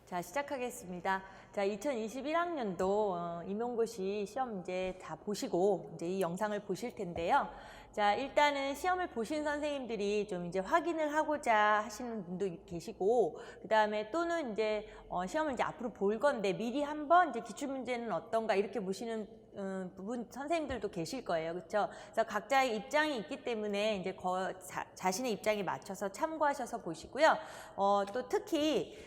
자, 시작하겠습니다. 자, 2021학년도 임용고시 시험 문제 다 보시고 이제 이 영상을 보실 텐데요. 자, 일단은 시험을 보신 선생님들이 좀 이제 확인을 하고자 하시는 분도 계시고, 그 다음에 또는 이제 시험을 이제 앞으로 볼 건데 미리 한번 이제 기출문제는 어떤가 이렇게 보시는 부분 선생님들도 계실 거예요. 그렇죠? 그래서 각자의 입장이 있기 때문에 이제 자신의 입장에 맞춰서 참고하셔서 보시고요. 또 특히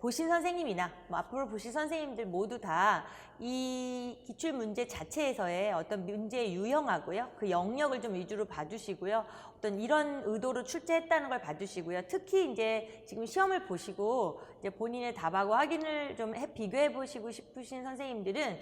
보신 선생님이나 앞으로 보실 선생님들 모두 다 이 기출 문제 자체에서의 어떤 문제의 유형하고요, 그 영역을 좀 위주로 봐주시고요. 어떤 이런 의도로 출제했다는 걸 봐주시고요. 특히 이제 지금 시험을 보시고 이제 본인의 답하고 확인을 좀 비교해 보시고 싶으신 선생님들은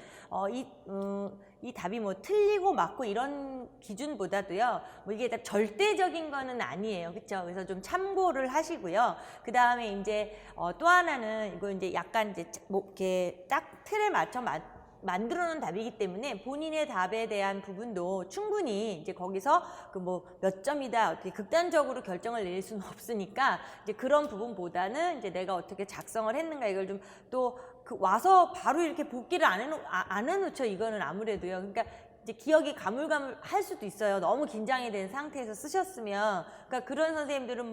이 답이 뭐 틀리고 맞고 이런 기준보다도요, 뭐 이게 다 절대적인 거는 아니에요. 그렇죠? 그래서 좀 참고를 하시고요. 그 다음에 이제 또 하나는 이거 이제 약간 이제 뭐 이렇게 딱 틀에 맞춰 만들어 놓은 답이기 때문에 본인의 답에 대한 부분도 충분히 이제 거기서 그 뭐 몇 점이다 어떻게 극단적으로 결정을 내릴 수는 없으니까 이제 그런 부분보다는 이제 내가 어떻게 작성을 했는가 이걸 좀 또 와서 바로 이렇게 복기를 안 해놓죠. 이거는 아무래도요. 그러니까 이제 기억이 가물가물할 수도 있어요. 너무 긴장이 된 상태에서 쓰셨으면. 그러니까 그런 선생님들은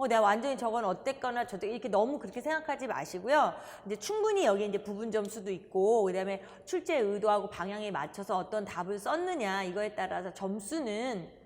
내가 완전히 저건 어땠거나 이렇게 너무 그렇게 생각하지 마시고요. 이제 충분히 여기 이제 부분 점수도 있고, 그다음에 출제 의도하고 방향에 맞춰서 어떤 답을 썼느냐 이거에 따라서 점수는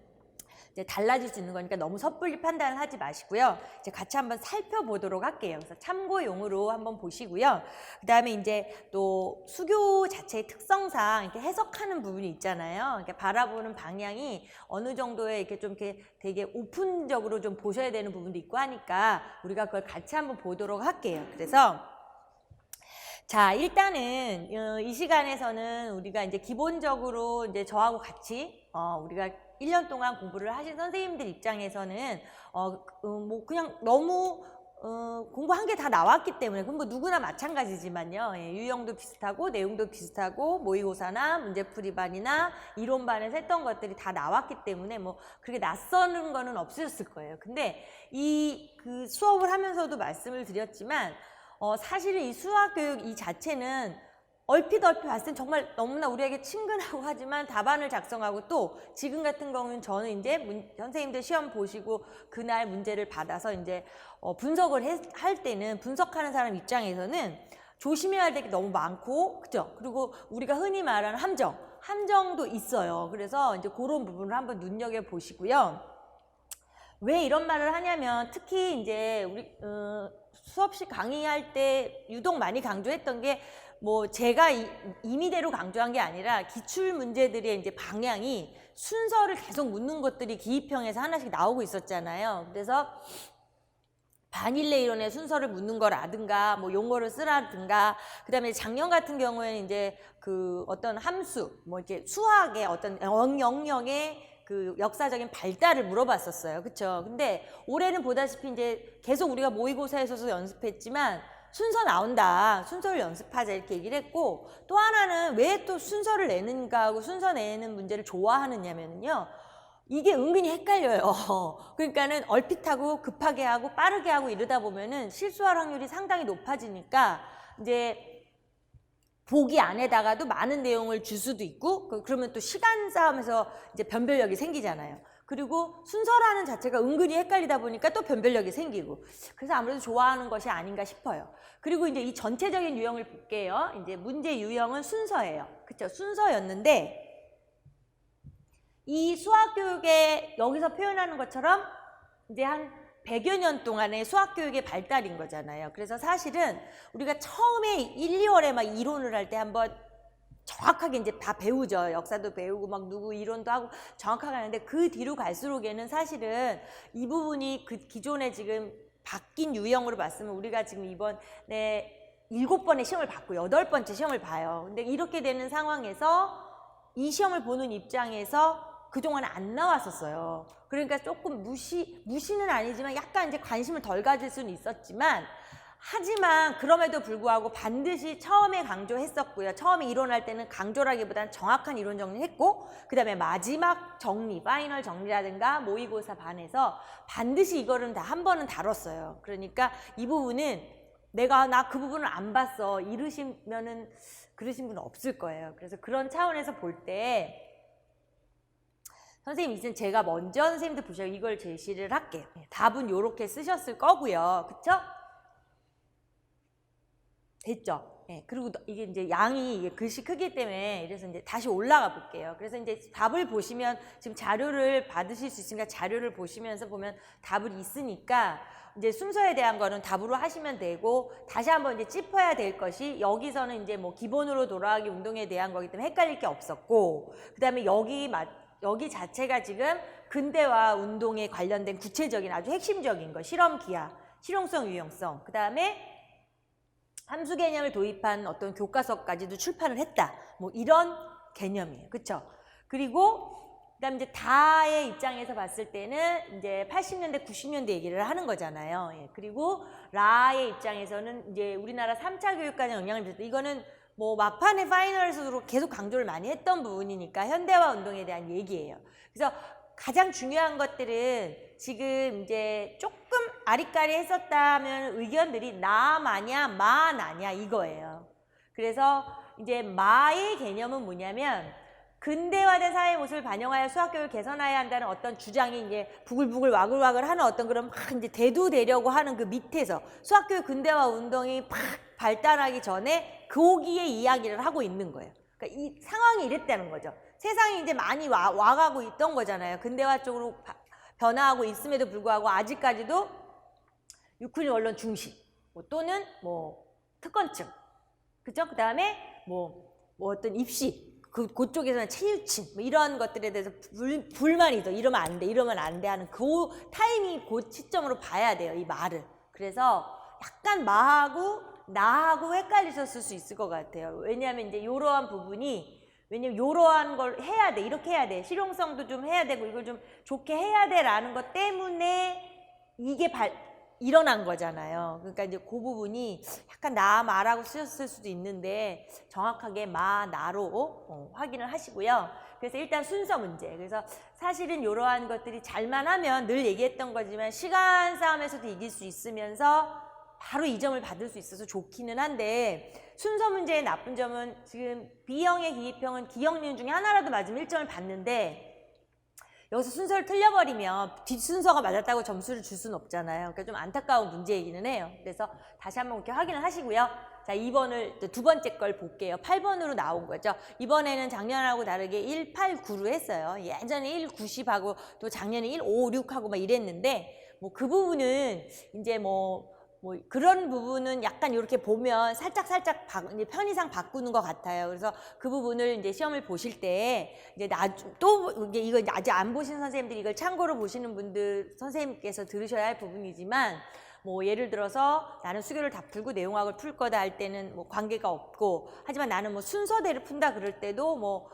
이제 달라질 수 있는 거니까 너무 섣불리 판단을 하지 마시고요. 이제 같이 한번 살펴보도록 할게요. 그래서 참고용으로 한번 보시고요. 그 다음에 이제 또 수교 자체의 특성상 이렇게 해석하는 부분이 있잖아요. 이렇게 바라보는 방향이 어느 정도의 이렇게 좀 이렇게 되게 오픈적으로 좀 보셔야 되는 부분도 있고 하니까 우리가 그걸 같이 한번 보도록 할게요. 그래서 자, 일단은 이 시간에서는 우리가 이제 기본적으로 이제 저하고 같이 우리가 1년 동안 공부를 하신 선생님들 입장에서는 그냥 너무 공부한 게 다 나왔기 때문에, 그건 뭐 누구나 마찬가지지만요. 예, 유형도 비슷하고 내용도 비슷하고 모의고사나 문제풀이반이나 이론반에서 했던 것들이 다 나왔기 때문에 뭐 그렇게 낯서는 거는 없으셨을 거예요. 근데 그 수업을 하면서도 말씀을 드렸지만 사실은 이 수학교육 이 자체는 얼핏 봤을 땐 정말 너무나 우리에게 친근하고 하지만 답안을 작성하고 또 지금 같은 경우는 저는 이제 선생님들 시험 보시고 그날 문제를 받아서 이제 분석을 할 때는 분석하는 사람 입장에서는 조심해야 될 게 너무 많고, 그죠? 그리고 우리가 흔히 말하는 함정도 있어요. 그래서 이제 그런 부분을 한번 눈여겨보시고요. 왜 이런 말을 하냐면 특히 이제 우리 수업식 강의할 때 유독 많이 강조했던 게 제가 임의대로 강조한 게 아니라 기출 문제들의 이제 방향이 순서를 계속 묻는 것들이 기입형에서 하나씩 나오고 있었잖아요. 그래서 반일레 이론의 순서를 묻는 거라든가 용어를 쓰라든가, 그다음에 작년 같은 경우에는 이제 그 어떤 함수 이렇게 수학의 어떤 영역의 그 역사적인 발달을 물어봤었어요. 그쵸? 근데 올해는 보다시피 이제 계속 우리가 모의고사에서도 연습했지만 순서 나온다, 순서를 연습하자 이렇게 얘기를 했고, 또 하나는 왜 또 순서를 내는가 하고 순서 내는 문제를 좋아하느냐면요, 이게 은근히 헷갈려요. 그러니까는 얼핏하고 급하게 하고 빠르게 하고 이러다 보면은 실수할 확률이 상당히 높아지니까 이제 보기 안에다가도 많은 내용을 줄 수도 있고, 그러면 또 시간 싸움에서 이제 변별력이 생기잖아요. 그리고 순서라는 자체가 은근히 헷갈리다 보니까 또 변별력이 생기고, 그래서 아무래도 좋아하는 것이 아닌가 싶어요. 그리고 이제 이 전체적인 유형을 볼게요. 이제 문제 유형은 순서예요. 그쵸? 순서였는데 이 수학교육에 여기서 표현하는 것처럼 이제 한 100여 년 동안의 수학교육의 발달인 거잖아요. 그래서 사실은 우리가 처음에 1, 2월에 막 이론을 할 때 한번 정확하게 이제 다 배우죠. 역사도 배우고 누구 이론도 하고 정확하게 하는데, 그 뒤로 갈수록에는 사실은 이 부분이 그 기존에 지금 바뀐 유형으로 봤으면 우리가 지금 이번에 7번의 시험을 받고 8번째 시험을 봐요. 근데 이렇게 되는 상황에서 이 시험을 보는 입장에서 그동안 안 나왔었어요. 그러니까 조금 무시는 아니지만 약간 이제 관심을 덜 가질 수는 있었지만, 하지만 그럼에도 불구하고 반드시 처음에 강조했었고요. 처음에 이론할 때는 강조라기보다는 정확한 이론 정리했고, 그 다음에 마지막 정리, 파이널 정리라든가 모의고사 반에서 반드시 이거는 다 한 번은 다뤘어요. 그러니까 이 부분은 나 그 부분을 안 봤어 이러시면은 그러신 분은 없을 거예요. 그래서 그런 차원에서 볼 때 선생님 이제 제가 먼저 선생님들 보셔 이걸 제시를 할게요. 답은 이렇게 쓰셨을 거고요. 그쵸? 됐죠? 네, 그리고 이게 이제 양이 이게 글씨 크기 때문에 이래서 이제 다시 올라가 볼게요. 그래서 이제 답을 보시면 지금 자료를 받으실 수 있으니까 자료를 보시면서 보면 답을 있으니까 이제 순서에 대한 거는 답으로 하시면 되고 다시 한번 이제 짚어야 될 것이 여기서는 이제 뭐 기본으로 돌아가기 운동에 대한 거기 때문에 헷갈릴 게 없었고 그다음에 여기 자체가 지금 근대화 운동에 관련된 구체적인 아주 핵심적인 거 실험 기하, 실용성, 유용성 그다음에 함수 개념을 도입한 어떤 교과서까지도 출판을 했다. 뭐 이런 개념이에요. 그쵸? 그리고 그다음 이제 다의 입장에서 봤을 때는 이제 80년대, 90년대 얘기를 하는 거잖아요. 예. 그리고 라의 입장에서는 이제 우리나라 3차 교육과정 영향을 미쳤다. 이거는 뭐 막판에 파이널에서도 계속 강조를 많이 했던 부분이니까 현대화 운동에 대한 얘기예요. 그래서 가장 중요한 것들은 지금 이제 조금 아리까리 했었다면 의견들이 나 마냐 마 나냐 이거예요. 그래서 이제 마의 개념은 뭐냐면 근대화된 사회의 모습을 반영하여 수학교육을 개선해야 한다는 어떤 주장이 이제 부글부글 와글와글 하는 어떤 그런 막 이제 대두되려고 하는 그 밑에서 수학교육 근대화 운동이 팍 발달하기 전에 거기에 이야기를 하고 있는 거예요. 그러니까 이 상황이 이랬다는 거죠. 세상이 이제 많이 와가고 있던 거잖아요. 근대화 쪽으로 변화하고 있음에도 불구하고 아직까지도 유클린 원론 중심 또는 뭐 특권층 그죠? 그 다음에 뭐 어떤 입시 그쪽에서는 체유층 뭐 이런 것들에 대해서 불만이 있어. 이러면 안 돼 이러면 안 돼 하는 그 타이밍 그 시점으로 봐야 돼요. 이 말을. 그래서 약간 마하고 나하고 헷갈리셨을 수 있을 것 같아요. 왜냐하면 이제 이러한 부분이 왜냐면 이러한 걸 해야 돼. 이렇게 해야 돼. 실용성도 좀 해야 되고 이걸 좀 좋게 해야 돼 라는 것 때문에 이게 일어난 거잖아요. 그러니까 이제 그 부분이 약간 나, 마라고 쓰셨을 수도 있는데 정확하게 마, 나로 확인을 하시고요. 그래서 일단 순서 문제. 그래서 사실은 이러한 것들이 잘만 하면 늘 얘기했던 거지만 시간 싸움에서도 이길 수 있으면서 바로 이 점을 받을 수 있어서 좋기는 한데 순서 문제의 나쁜 점은 지금 B형의 기입형은 기억리은 중에 하나라도 맞으면 1점을 받는데 여기서 순서를 틀려버리면 뒷순서가 맞았다고 점수를 줄 수는 없잖아요. 그러니까 좀 안타까운 문제이기는 해요. 그래서 다시 한번 이렇게 확인을 하시고요. 자, 2번을 두 번째 걸 볼게요. 8번으로 나온 거죠. 이번에는 작년하고 다르게 1, 8, 9로 했어요. 예전에 1, 90하고 또 작년에 1, 5, 6하고 막 이랬는데 뭐 그 부분은 이제 뭐 그런 부분은 약간 이렇게 보면 살짝 이제 편의상 바꾸는 것 같아요. 그래서 그 부분을 이제 시험을 보실 때 이제 또 이거 아직 안 보신 선생님들이 이걸 참고로 보시는 분들 선생님께서 들으셔야 할 부분이지만 뭐 예를 들어서 나는 수교를 다 풀고 내용학을 풀 거다 할 때는 뭐 관계가 없고 하지만 나는 뭐 순서대로 푼다 그럴 때도 뭐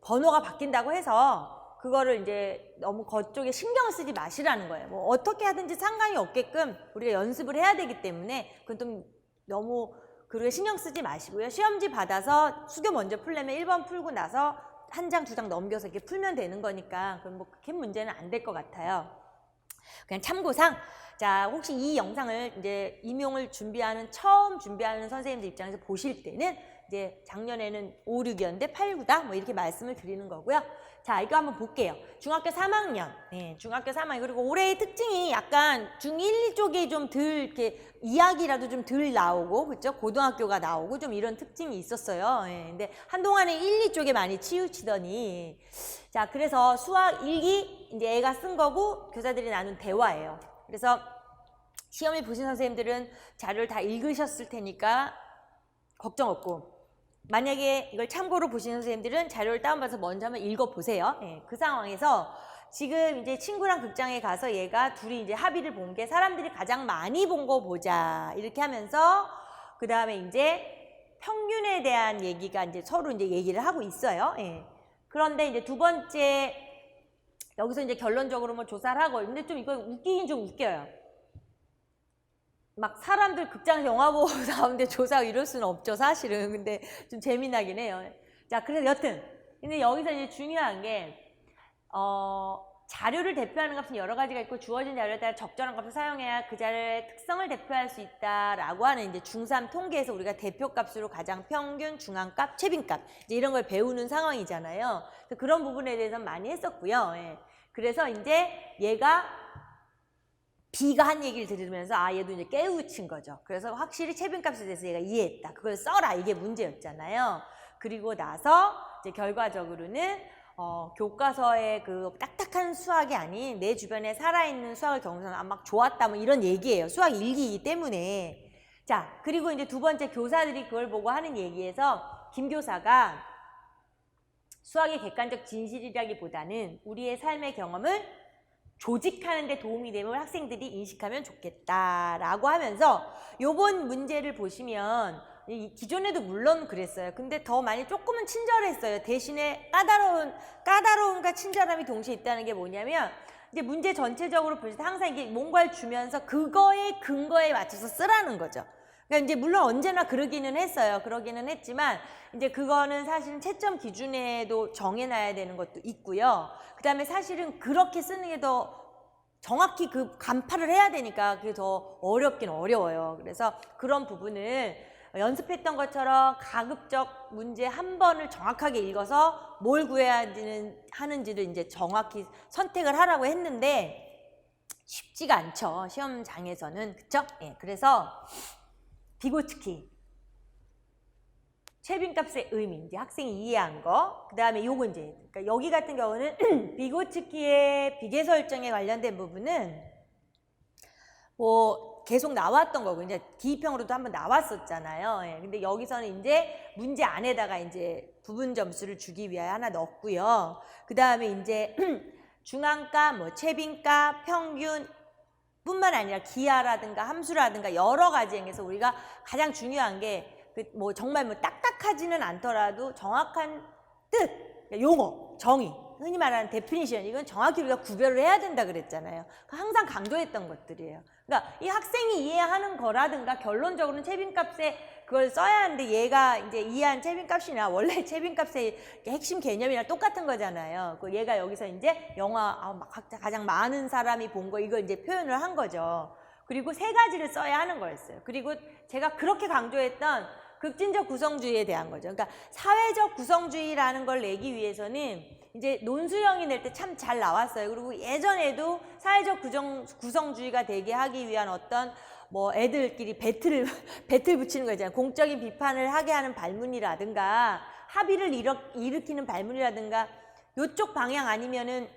번호가 바뀐다고 해서 그거를 이제 너무 그쪽에 신경을 쓰지 마시라는 거예요. 뭐 어떻게 하든지 상관이 없게끔 우리가 연습을 해야 되기 때문에 그건 좀 너무 그렇게 신경 쓰지 마시고요. 시험지 받아서 수교 먼저 풀려면 1번 풀고 나서 한 장, 두 장 넘겨서 이렇게 풀면 되는 거니까 그럼 뭐 그렇게 문제는 안 될 것 같아요. 그냥 참고상 자 혹시 이 영상을 이제 임용을 처음 준비하는 선생님들 입장에서 보실 때는 이제 작년에는 5, 6이었는데 8, 9다 뭐 이렇게 말씀을 드리는 거고요. 자, 이거 한번 볼게요. 중학교 3학년. 네, 중학교 3학년. 그리고 올해의 특징이 약간 중1, 2쪽이 좀 덜, 이렇게 이야기라도 좀 덜 나오고, 그죠? 고등학교가 나오고 좀 이런 특징이 있었어요. 예, 근데 한동안에 1, 2쪽에 많이 치우치더니. 자, 그래서 수학 1기, 이제 애가 쓴 거고, 교사들이 나눈 대화예요. 그래서 시험을 보신 선생님들은 자료를 다 읽으셨을 테니까 걱정 없고. 만약에 이걸 참고로 보시는 선생님들은 자료를 다운받아서 먼저 한번 읽어보세요. 예, 그 상황에서 지금 이제 친구랑 극장에 가서 얘가 둘이 이제 합의를 본 게 사람들이 가장 많이 본 거 보자. 이렇게 하면서 그 다음에 이제 평균에 대한 얘기가 이제 서로 이제 얘기를 하고 있어요. 예. 그런데 이제 두 번째 여기서 이제 결론적으로 뭐 조사를 하고 근데 좀 이거 웃기긴 좀 웃겨요. 막 사람들 극장에서 영화 보고 나오는데 조사하고 이럴 수는 없죠, 사실은. 근데 좀 재미나긴 해요. 자, 그래서 여튼. 근데 여기서 이제 중요한 게, 자료를 대표하는 값은 여러 가지가 있고 주어진 자료에 따라 적절한 값을 사용해야 그 자료의 특성을 대표할 수 있다라고 하는 이제 중3 통계에서 우리가 대표값으로 가장 평균, 중앙값, 최빈값 이제 이런 걸 배우는 상황이잖아요. 그래서 그런 부분에 대해서 많이 했었고요. 예. 그래서 이제 얘가 B가 한 얘기를 들으면서 아 얘도 이제 깨우친 거죠. 그래서 확실히 최빈값에 대해서 얘가 이해했다. 그걸 써라 이게 문제였잖아요. 그리고 나서 이제 결과적으로는 교과서의 그 딱딱한 수학이 아닌 내 주변에 살아있는 수학을 경험해서 아, 막 좋았다 뭐 이런 얘기예요. 수학 일기이기 때문에. 자, 그리고 이제 두 번째 교사들이 그걸 보고 하는 얘기에서 김 교사가 수학의 객관적 진실이라기보다는 우리의 삶의 경험을 조직하는 데 도움이 되면 학생들이 인식하면 좋겠다라고 하면서 요번 문제를 보시면 기존에도 물론 그랬어요. 근데 더 많이 조금은 친절했어요. 대신에 까다로움과 친절함이 동시에 있다는 게 뭐냐면 이제 문제 전체적으로 볼 때 항상 이게 뭔가를 주면서 그거의 근거에 맞춰서 쓰라는 거죠. 그러니까 이제 물론 언제나 그러기는 했어요. 그러기는 했지만 이제 그거는 사실은 채점 기준에도 정해놔야 되는 것도 있고요. 그 다음에 사실은 그렇게 쓰는 게 더 정확히 그 간파를 해야 되니까 그게 더 어렵긴 어려워요. 그래서 그런 부분을 연습했던 것처럼 가급적 문제 한 번을 정확하게 읽어서 뭘 구해야 하는지를 이제 정확히 선택을 하라고 했는데 쉽지가 않죠. 시험장에서는. 그쵸? 예, 그래서 비고츠키 최빈값의 의미, 이제 학생이 이해한 거. 그 다음에 요거 이제, 그러니까 여기 같은 경우는 비고츠키의 비계설정에 관련된 부분은 뭐 계속 나왔던 거고, 이제 기입형으로도 한번 나왔었잖아요. 예, 근데 여기서는 이제 문제 안에다가 이제 부분 점수를 주기 위하여 하나 넣었고요. 그 다음에 이제 중앙값, 뭐 최빈값, 평균, 뿐만 아니라 기하라든가 함수라든가 여러 가지 행에서 우리가 가장 중요한 게 뭐 정말 뭐 딱딱하지는 않더라도 정확한 뜻, 용어, 정의, 흔히 말하는 데피니션 이건 정확히 우리가 구별을 해야 된다 그랬잖아요. 항상 강조했던 것들이에요. 그러니까 이 학생이 이해하는 거라든가 결론적으로는 채빈값에 그걸 써야 하는데 얘가 이제 이해한 채빈값이나 원래 채빈값의 핵심 개념이랑 똑같은 거잖아요. 그 얘가 여기서 이제 영화 가장 많은 사람이 본 거 이걸 이제 표현을 한 거죠. 그리고 세 가지를 써야 하는 거였어요. 그리고 제가 그렇게 강조했던 급진적 구성주의에 대한 거죠. 그러니까 사회적 구성주의라는 걸 내기 위해서는 이제 논술형이 낼 때 참 잘 나왔어요. 그리고 예전에도 사회적 구성주의가 되게 하기 위한 어떤 뭐 애들끼리 배틀 붙이는 거 있잖아요. 공적인 비판을 하게 하는 발문이라든가 합의를 일으키는 발문이라든가 요쪽 방향 아니면은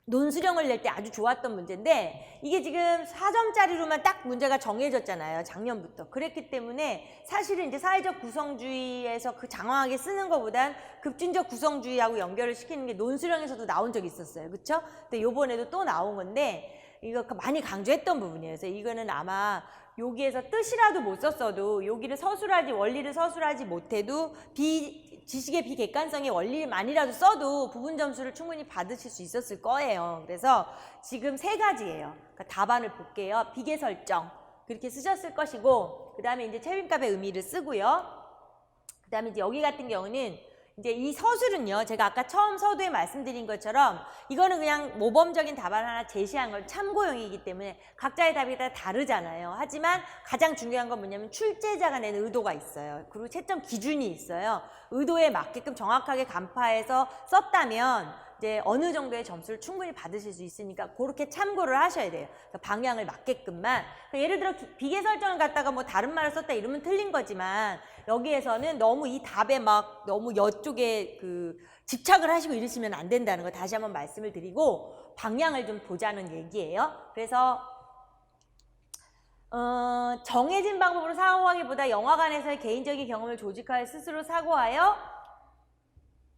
논술형을 낼 때 아주 좋았던 문제인데 이게 지금 4점짜리로만 딱 문제가 정해졌잖아요. 작년부터. 그랬기 때문에 사실은 이제 사회적 구성주의에서 그 장황하게 쓰는 것보단 급진적 구성주의하고 연결을 시키는 게 논술형에서도 나온 적이 있었어요. 그렇죠? 근데 요번에도 또 나온 건데 이거 많이 강조했던 부분이에요. 그래서 이거는 아마 여기에서 뜻이라도 못 썼어도 여기를 서술하지 원리를 서술하지 못해도 지식의 비객관성의 원리만이라도 써도 부분 점수를 충분히 받으실 수 있었을 거예요. 그래서 지금 세 가지예요. 그러니까 답안을 볼게요. 비계 설정 그렇게 쓰셨을 것이고 그 다음에 이제 채빈값의 의미를 쓰고요. 그 다음에 이제 여기 같은 경우는 이제 이 서술은요, 제가 아까 처음 서두에 말씀드린 것처럼 이거는 그냥 모범적인 답안 하나 제시한 걸 참고용이기 때문에 각자의 답이 다 다르잖아요. 하지만 가장 중요한 건 뭐냐면 출제자가 낸 의도가 있어요. 그리고 채점 기준이 있어요. 의도에 맞게끔 정확하게 간파해서 썼다면 이제 어느 정도의 점수를 충분히 받으실 수 있으니까 그렇게 참고를 하셔야 돼요. 그러니까 방향을 맞게끔만. 그러니까 예를 들어 비계 설정을 갖다가 뭐 다른 말을 썼다 이러면 틀린 거지만 여기에서는 너무 이 답에 막 너무 여쪽에 그 집착을 하시고 이러시면 안 된다는 거 다시 한번 말씀을 드리고 방향을 좀 보자는 얘기예요. 그래서 정해진 방법으로 사고하기보다 영화관에서의 개인적인 경험을 조직하여 스스로 사고하여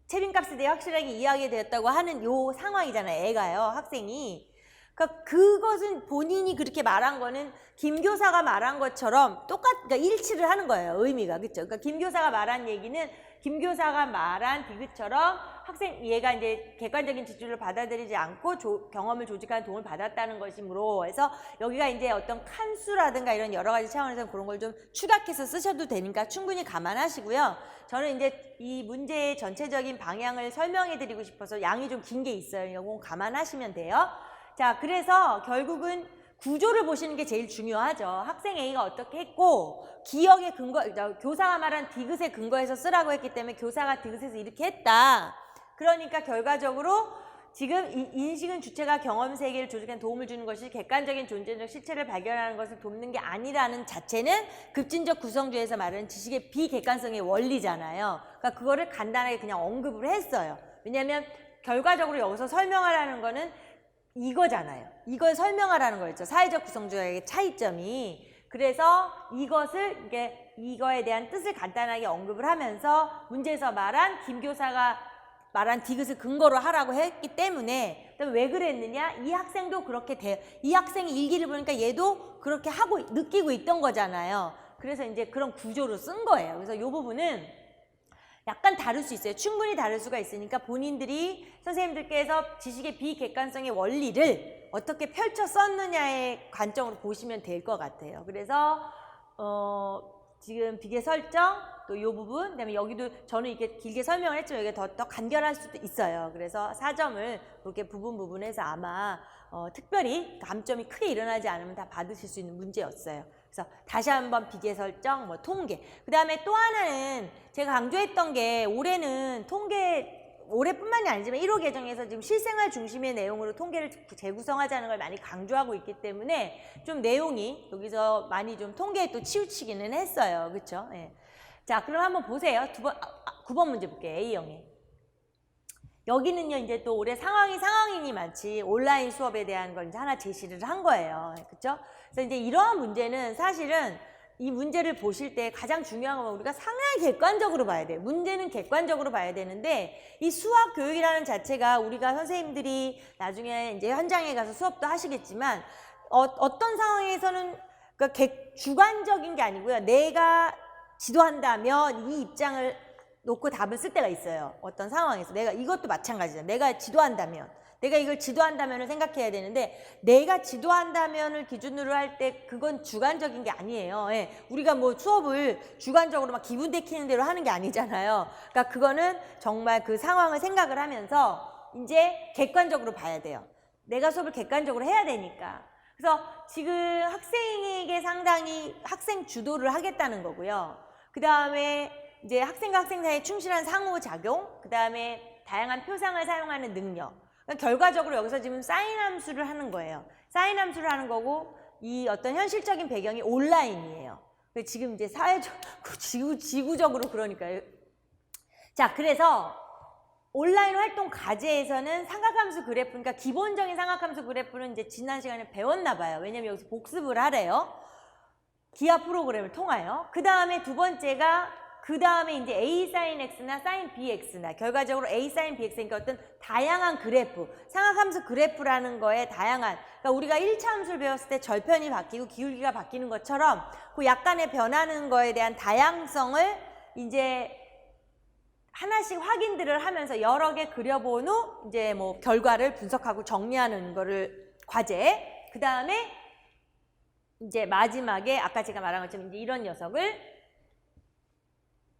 채빈값에 대해 확실하게 이해하게 되었다고 하는 요 상황이잖아요. 애가요. 학생이. 그러니까 그것은 본인이 그렇게 말한 거는 김 교사가 말한 것처럼 그러니까 일치를 하는 거예요. 의미가. 그렇죠? 그러니까 김 교사가 말한 얘기는 김 교사가 말한 디귿처럼 학생 얘가 이제 객관적인 지출을 받아들이지 않고 경험을 조직하는 도움을 받았다는 것이므로 해서 여기가 이제 어떤 칸수라든가 이런 여러 가지 차원에서 그런 걸 좀 추각해서 쓰셔도 되니까 충분히 감안하시고요. 저는 이제 이 문제의 전체적인 방향을 설명해 드리고 싶어서 양이 좀 긴 게 있어요. 이거 감안하시면 돼요. 자, 그래서 결국은 구조를 보시는 게 제일 중요하죠. 학생 A가 어떻게 했고 기억의 근거, 교사가 말한 디귿의 근거에서 쓰라고 했기 때문에 교사가 디귿에서 이렇게 했다. 그러니까 결과적으로 지금 이 인식은 주체가 경험 세계를 조직하는 도움을 주는 것이 객관적인 존재적 실체를 발견하는 것을 돕는 게 아니라는 자체는 급진적 구성주에서 말하는 지식의 비객관성의 원리잖아요. 그러니까 그거를 간단하게 그냥 언급을 했어요. 왜냐하면 결과적으로 여기서 설명하라는 거는 이거잖아요. 이걸 설명하라는 거였죠. 사회적 구성주의 차이점이. 그래서 이거에 대한 뜻을 간단하게 언급을 하면서 문제에서 말한 김 교사가 말한 디귿을 근거로 하라고 했기 때문에 왜 그랬느냐? 이 학생도 그렇게 이 학생이 일기를 보니까 얘도 그렇게 하고 느끼고 있던 거잖아요. 그래서 이제 그런 구조로 쓴 거예요. 그래서 이 부분은 약간 다를 수 있어요. 충분히 다를 수가 있으니까 본인들이 선생님들께서 지식의 비객관성의 원리를 어떻게 펼쳐 썼느냐의 관점으로 보시면 될 것 같아요. 그래서 지금 비계 설정 또 이 부분, 그다음에 여기도 저는 이렇게 길게 설명을 했지만 여기가 더 간결할 수도 있어요. 그래서 4점을 그렇게 부분해서 아마 특별히 감점이 크게 일어나지 않으면 다 받으실 수 있는 문제였어요. 그래서 다시 한번 비계 설정, 통계. 그 다음에 또 하나는 제가 강조했던 게 올해뿐만이 아니지만 1호 개정에서 지금 실생활 중심의 내용으로 통계를 재구성하자는 걸 많이 강조하고 있기 때문에 좀 내용이 여기서 많이 좀 통계에 또 치우치기는 했어요. 그렇죠? 예. 자, 그럼 한번 보세요. 9번 문제 볼게요. A형에. 여기는요, 이제 또 올해 상황이니 마치 온라인 수업에 대한 걸 이제 하나 제시를 한 거예요. 그렇죠? 그래서 이제 이러한 문제는 사실은 이 문제를 보실 때 가장 중요한 건 우리가 상당히 객관적으로 봐야 돼요. 문제는 객관적으로 봐야 되는데 이 수학 교육이라는 자체가 우리가 선생님들이 나중에 이제 현장에 가서 수업도 하시겠지만 어떤 상황에서는 그러니까 주관적인 게 아니고요. 내가 지도한다면 이 입장을 놓고 답을 쓸 때가 있어요. 어떤 상황에서. 이것도 마찬가지죠. 내가 이걸 지도한다면을 생각해야 되는데 내가 지도한다면을 기준으로 할 때 그건 주관적인 게 아니에요. 예. 우리가 뭐 수업을 주관적으로 막 기분 데키는 대로 하는 게 아니잖아요. 그러니까 그거는 정말 그 상황을 생각을 하면서 이제 객관적으로 봐야 돼요. 내가 수업을 객관적으로 해야 되니까. 그래서 지금 학생에게 상당히 학생 주도를 하겠다는 거고요. 그 다음에 이제 학생과 학생 사이에 충실한 상호작용, 그 다음에 다양한 표상을 사용하는 능력. 그러니까 결과적으로 여기서 지금 사인 함수를 하는 거예요. 사인 함수를 하는 거고 이 어떤 현실적인 배경이 온라인이에요. 지금 이제 지구적으로 그러니까요. 자, 그래서 온라인 활동 과제에서는 삼각함수 그래프, 그러니까 기본적인 삼각함수 그래프는 이제 지난 시간에 배웠나 봐요. 왜냐면 여기서 복습을 하래요. 기하 프로그램을 통하여. 그 다음에 두 번째가 그 다음에 이제 A sin X나 sin BX나 결과적으로 A sin BX니까 어떤 다양한 그래프, 삼각함수 그래프라는 거에 다양한, 그러니까 우리가 1차 함수를 배웠을 때 절편이 바뀌고 기울기가 바뀌는 것처럼 그 약간의 변하는 거에 대한 다양성을 이제 하나씩 확인들을 하면서 여러 개 그려본 후 이제 뭐 결과를 분석하고 정리하는 거를 과제. 그 다음에 이제 마지막에 아까 제가 말한 것처럼 이제 이런 녀석을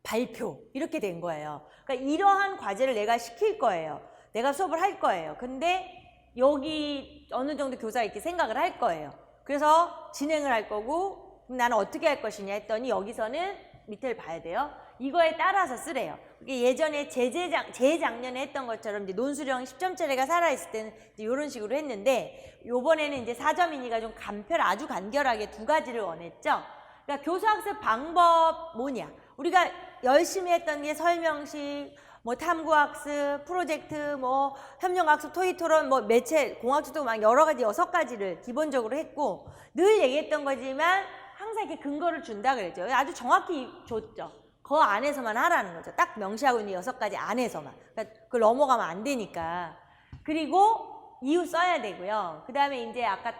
발표 이렇게 된 거예요. 그러니까 이러한 과제를 내가 시킬 거예요. 내가 수업을 할 거예요. 근데 여기 어느 정도 교사가 이렇게 생각을 할 거예요. 그래서 진행을 할 거고 그럼 나는 어떻게 할 것이냐 했더니 여기서는 밑에를 봐야 돼요. 이거에 따라서 쓰래요. 이게 예전에 재작년에 했던 것처럼 이제 논술형 10점짜리가 살아있을 때는 이제 이런 식으로 했는데 요번에는 이제 4점이니까 좀 아주 간결하게 두 가지를 원했죠. 그러니까 교수학습 방법 뭐냐? 우리가 열심히 했던 게 설명식, 뭐 탐구학습, 프로젝트, 뭐 협력학습, 토익토론, 뭐 매체, 공학주도 막 여러 가지 6가지를 기본적으로 했고 늘 얘기했던 거지만 항상 이렇게 근거를 준다 그랬죠. 아주 정확히 줬죠. 그 안에서만 하라는 거죠. 딱 명시하고 있는 6가지 안에서만. 그러니까 그걸 넘어가면 안 되니까. 그리고 이유 써야 되고요. 그 다음에 이제 아까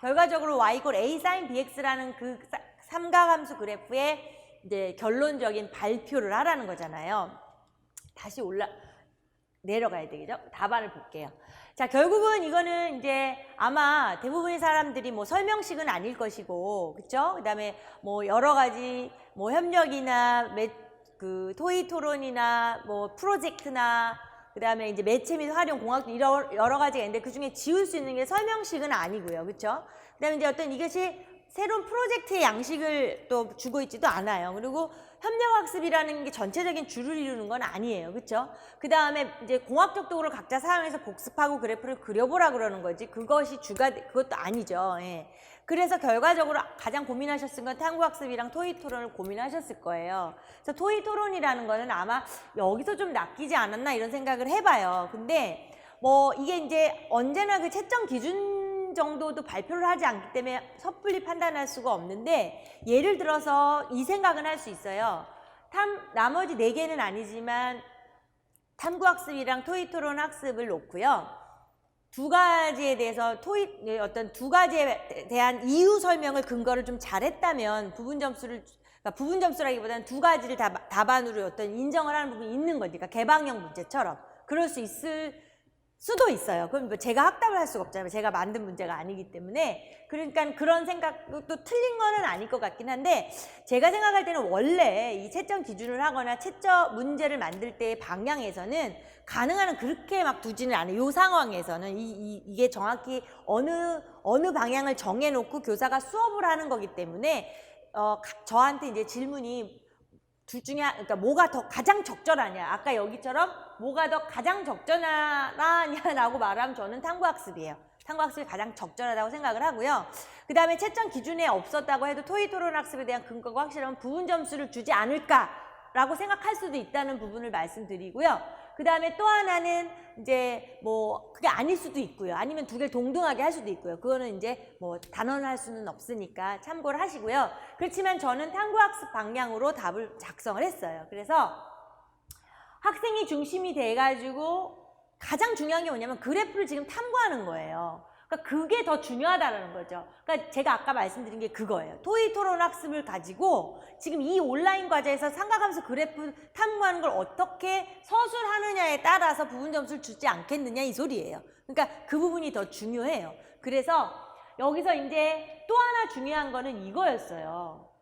결과적으로 y = a sin bx라는 그 삼각함수 그래프의 이제 결론적인 발표를 하라는 거잖아요. 다시 내려가야 되겠죠? 답안을 볼게요. 자, 결국은 이거는 이제 아마 대부분의 사람들이 뭐 설명식은 아닐 것이고, 그쵸? 그 다음에 뭐 여러 가지 뭐 협력이나 그 토의 토론이나 뭐 프로젝트나 그 다음에 이제 매체 및 활용 공학 이런 여러 가지가 있는데 그 중에 지울 수 있는 게 설명식은 아니고요. 그쵸? 그 다음에 이제 어떤 이것이 새로운 프로젝트의 양식을 또 주고 있지도 않아요. 그리고 협력학습이라는 게 전체적인 줄을 이루는 건 아니에요. 그쵸? 그 다음에 이제 공학적 도구를 각자 사용해서 복습하고 그래프를 그려보라 그러는 거지. 그것이 그것도 아니죠. 예. 그래서 결과적으로 가장 고민하셨을 건 탐구학습이랑 토의 토론을 고민하셨을 거예요. 그래서 토의 토론이라는 거는 아마 여기서 좀 낚이지 않았나 이런 생각을 해봐요. 근데 뭐 이게 이제 언제나 그 채점 기준 정도도 발표를 하지 않기 때문에 섣불리 판단할 수가 없는데 예를 들어서 이 생각은 할 수 있어요. 나머지 4개는 아니지만 탐구학습이랑 토의 토론 학습을 놓고요. 두 가지에 대해서 어떤 두 가지에 대한 이유 설명을 근거를 좀 잘했다면 부분 점수라기보다는 두 가지를 답안으로 어떤 인정을 하는 부분이 있는 거니까 개방형 문제처럼 그럴 수 있을 수도 있어요. 그럼 뭐 제가 확답을 할 수가 없잖아요. 제가 만든 문제가 아니기 때문에. 그러니까 그런 생각도 틀린 거는 아닐 것 같긴 한데 제가 생각할 때는 원래 이 채점 기준을 하거나 채점 문제를 만들 때의 방향에서는 가능한 한 그렇게 막 두지는 않아요. 이 상황에서는 이게 정확히 어느 방향을 정해놓고 교사가 수업을 하는 거기 때문에 저한테 이제 질문이 둘 중에 그러니까 뭐가 더 가장 적절하냐 아까 여기처럼 뭐가 더 가장 적절하냐라고 말하면 저는 탐구학습이에요. 탐구학습이 가장 적절하다고 생각을 하고요. 그 다음에 채점 기준에 없었다고 해도 토의 토론 학습에 대한 근거가 확실하면 부분 점수를 주지 않을까라고 생각할 수도 있다는 부분을 말씀드리고요. 그 다음에 또 하나는 이제 뭐 그게 아닐 수도 있고요. 아니면 두 개를 동등하게 할 수도 있고요. 그거는 이제 뭐 단언할 수는 없으니까 참고를 하시고요. 그렇지만 저는 탐구학습 방향으로 답을 작성을 했어요. 그래서 학생이 중심이 돼가지고 가장 중요한 게 뭐냐면 그래프를 지금 탐구하는 거예요. 그러니까 그게 더 중요하다는 거죠. 그러니까 제가 아까 말씀드린 게 그거예요. 토의 토론 학습을 가지고 지금 이 온라인 과제에서 삼각함수 그래프 탐구하는 걸 어떻게 서술하느냐에 따라서 부분 점수를 주지 않겠느냐 이 소리예요. 그러니까 그 부분이 더 중요해요. 그래서 여기서 이제 또 하나 중요한 거는 이거였어요.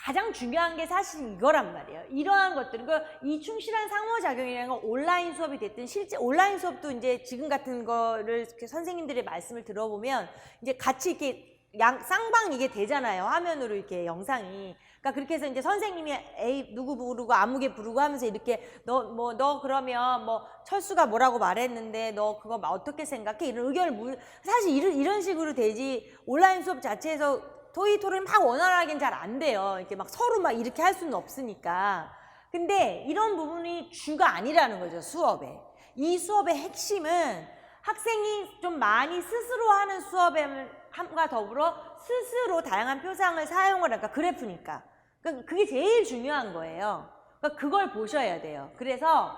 가장 중요한 게 사실 이거란 말이에요. 이러한 것들, 이 충실한 상호작용이라는 건 온라인 수업이 됐든 실제 온라인 수업도 이제 지금 같은 거를 이렇게 선생님들의 말씀을 들어보면 이제 같이 이렇게 쌍방 이게 되잖아요. 화면으로 이렇게 영상이. 그러니까 그렇게 해서 이제 선생님이 에이 누구 부르고 아무개 부르고 하면서 이렇게 너 그러면 뭐 철수가 뭐라고 말했는데 너 그거 어떻게 생각해? 이런 의견을 사실 이런 식으로 되지 온라인 수업 자체에서 토의 토론이 막 원활하게는 잘 안 돼요. 이렇게 막 서로 막 이렇게 할 수는 없으니까. 근데 이런 부분이 주가 아니라는 거죠, 수업에. 이 수업의 핵심은 학생이 좀 많이 스스로 하는 수업함과 더불어 스스로 다양한 표상을 사용을 하니까 그래프니까. 그러니까 그게 제일 중요한 거예요. 그러니까 그걸 보셔야 돼요. 그래서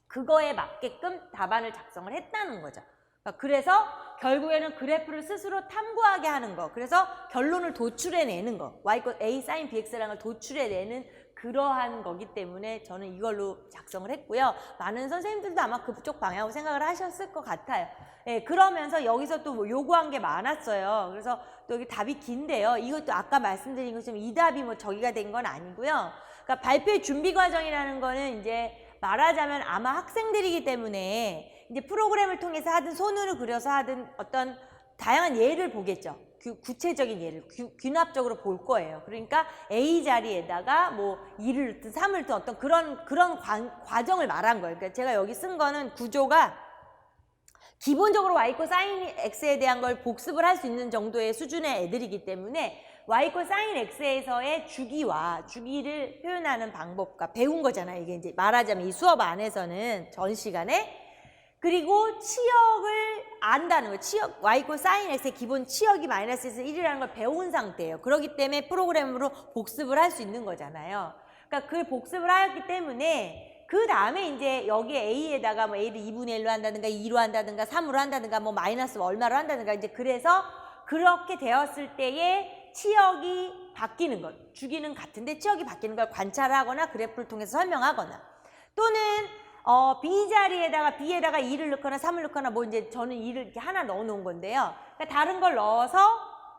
그거에 맞게끔 답안을 작성을 했다는 거죠. 그래서 결국에는 그래프를 스스로 탐구하게 하는 거. 그래서 결론을 도출해내는 거. y = a sin bx라는 걸 도출해내는 그러한 거기 때문에 저는 이걸로 작성을 했고요. 많은 선생님들도 아마 그쪽 방향으로 생각을 하셨을 것 같아요. 예, 그러면서 여기서 또 뭐 요구한 게 많았어요. 그래서 또 여기 답이 긴데요. 이것도 아까 말씀드린 것처럼 이 답이 뭐 저기가 된 건 아니고요. 그러니까 발표의 준비 과정이라는 거는 이제 말하자면 아마 학생들이기 때문에 이제 프로그램을 통해서 하든 손으로 그려서 하든 어떤 다양한 예를 보겠죠. 구체적인 예를 귀납적으로 볼 거예요. 그러니까 A 자리에다가 뭐 2를 넣든 3을 넣든 어떤 그런 과정을 말한 거예요. 그러니까 제가 여기 쓴 거는 구조가 기본적으로 y = sin x에 대한 걸 복습을 할 수 있는 정도의 수준의 애들이기 때문에 y = sin x에서의 주기를 표현하는 방법과 배운 거잖아요. 이게 이제 말하자면 이 수업 안에서는 전 시간에 그리고 치역을 안다는 거예요. 치역, y = sin x의 기본 치역이 마이너스에서 1이라는 걸 배운 상태예요. 그렇기 때문에 프로그램으로 복습을 할 수 있는 거잖아요. 그러니까 그 복습을 하였기 때문에 그 다음에 이제 여기 a에다가 뭐 a를 2분의 1로 한다든가 2로 한다든가 3으로 한다든가 뭐 마이너스 얼마로 한다든가 이제 그래서 그렇게 되었을 때의 치역이 바뀌는 것, 주기는 같은데 치역이 바뀌는 걸 관찰하거나 그래프를 통해서 설명하거나 또는 B에다가 2를 넣거나 3을 넣거나 뭐 이제 저는 2를 이렇게 하나 넣어 놓은 건데요. 그러니까 다른 걸 넣어서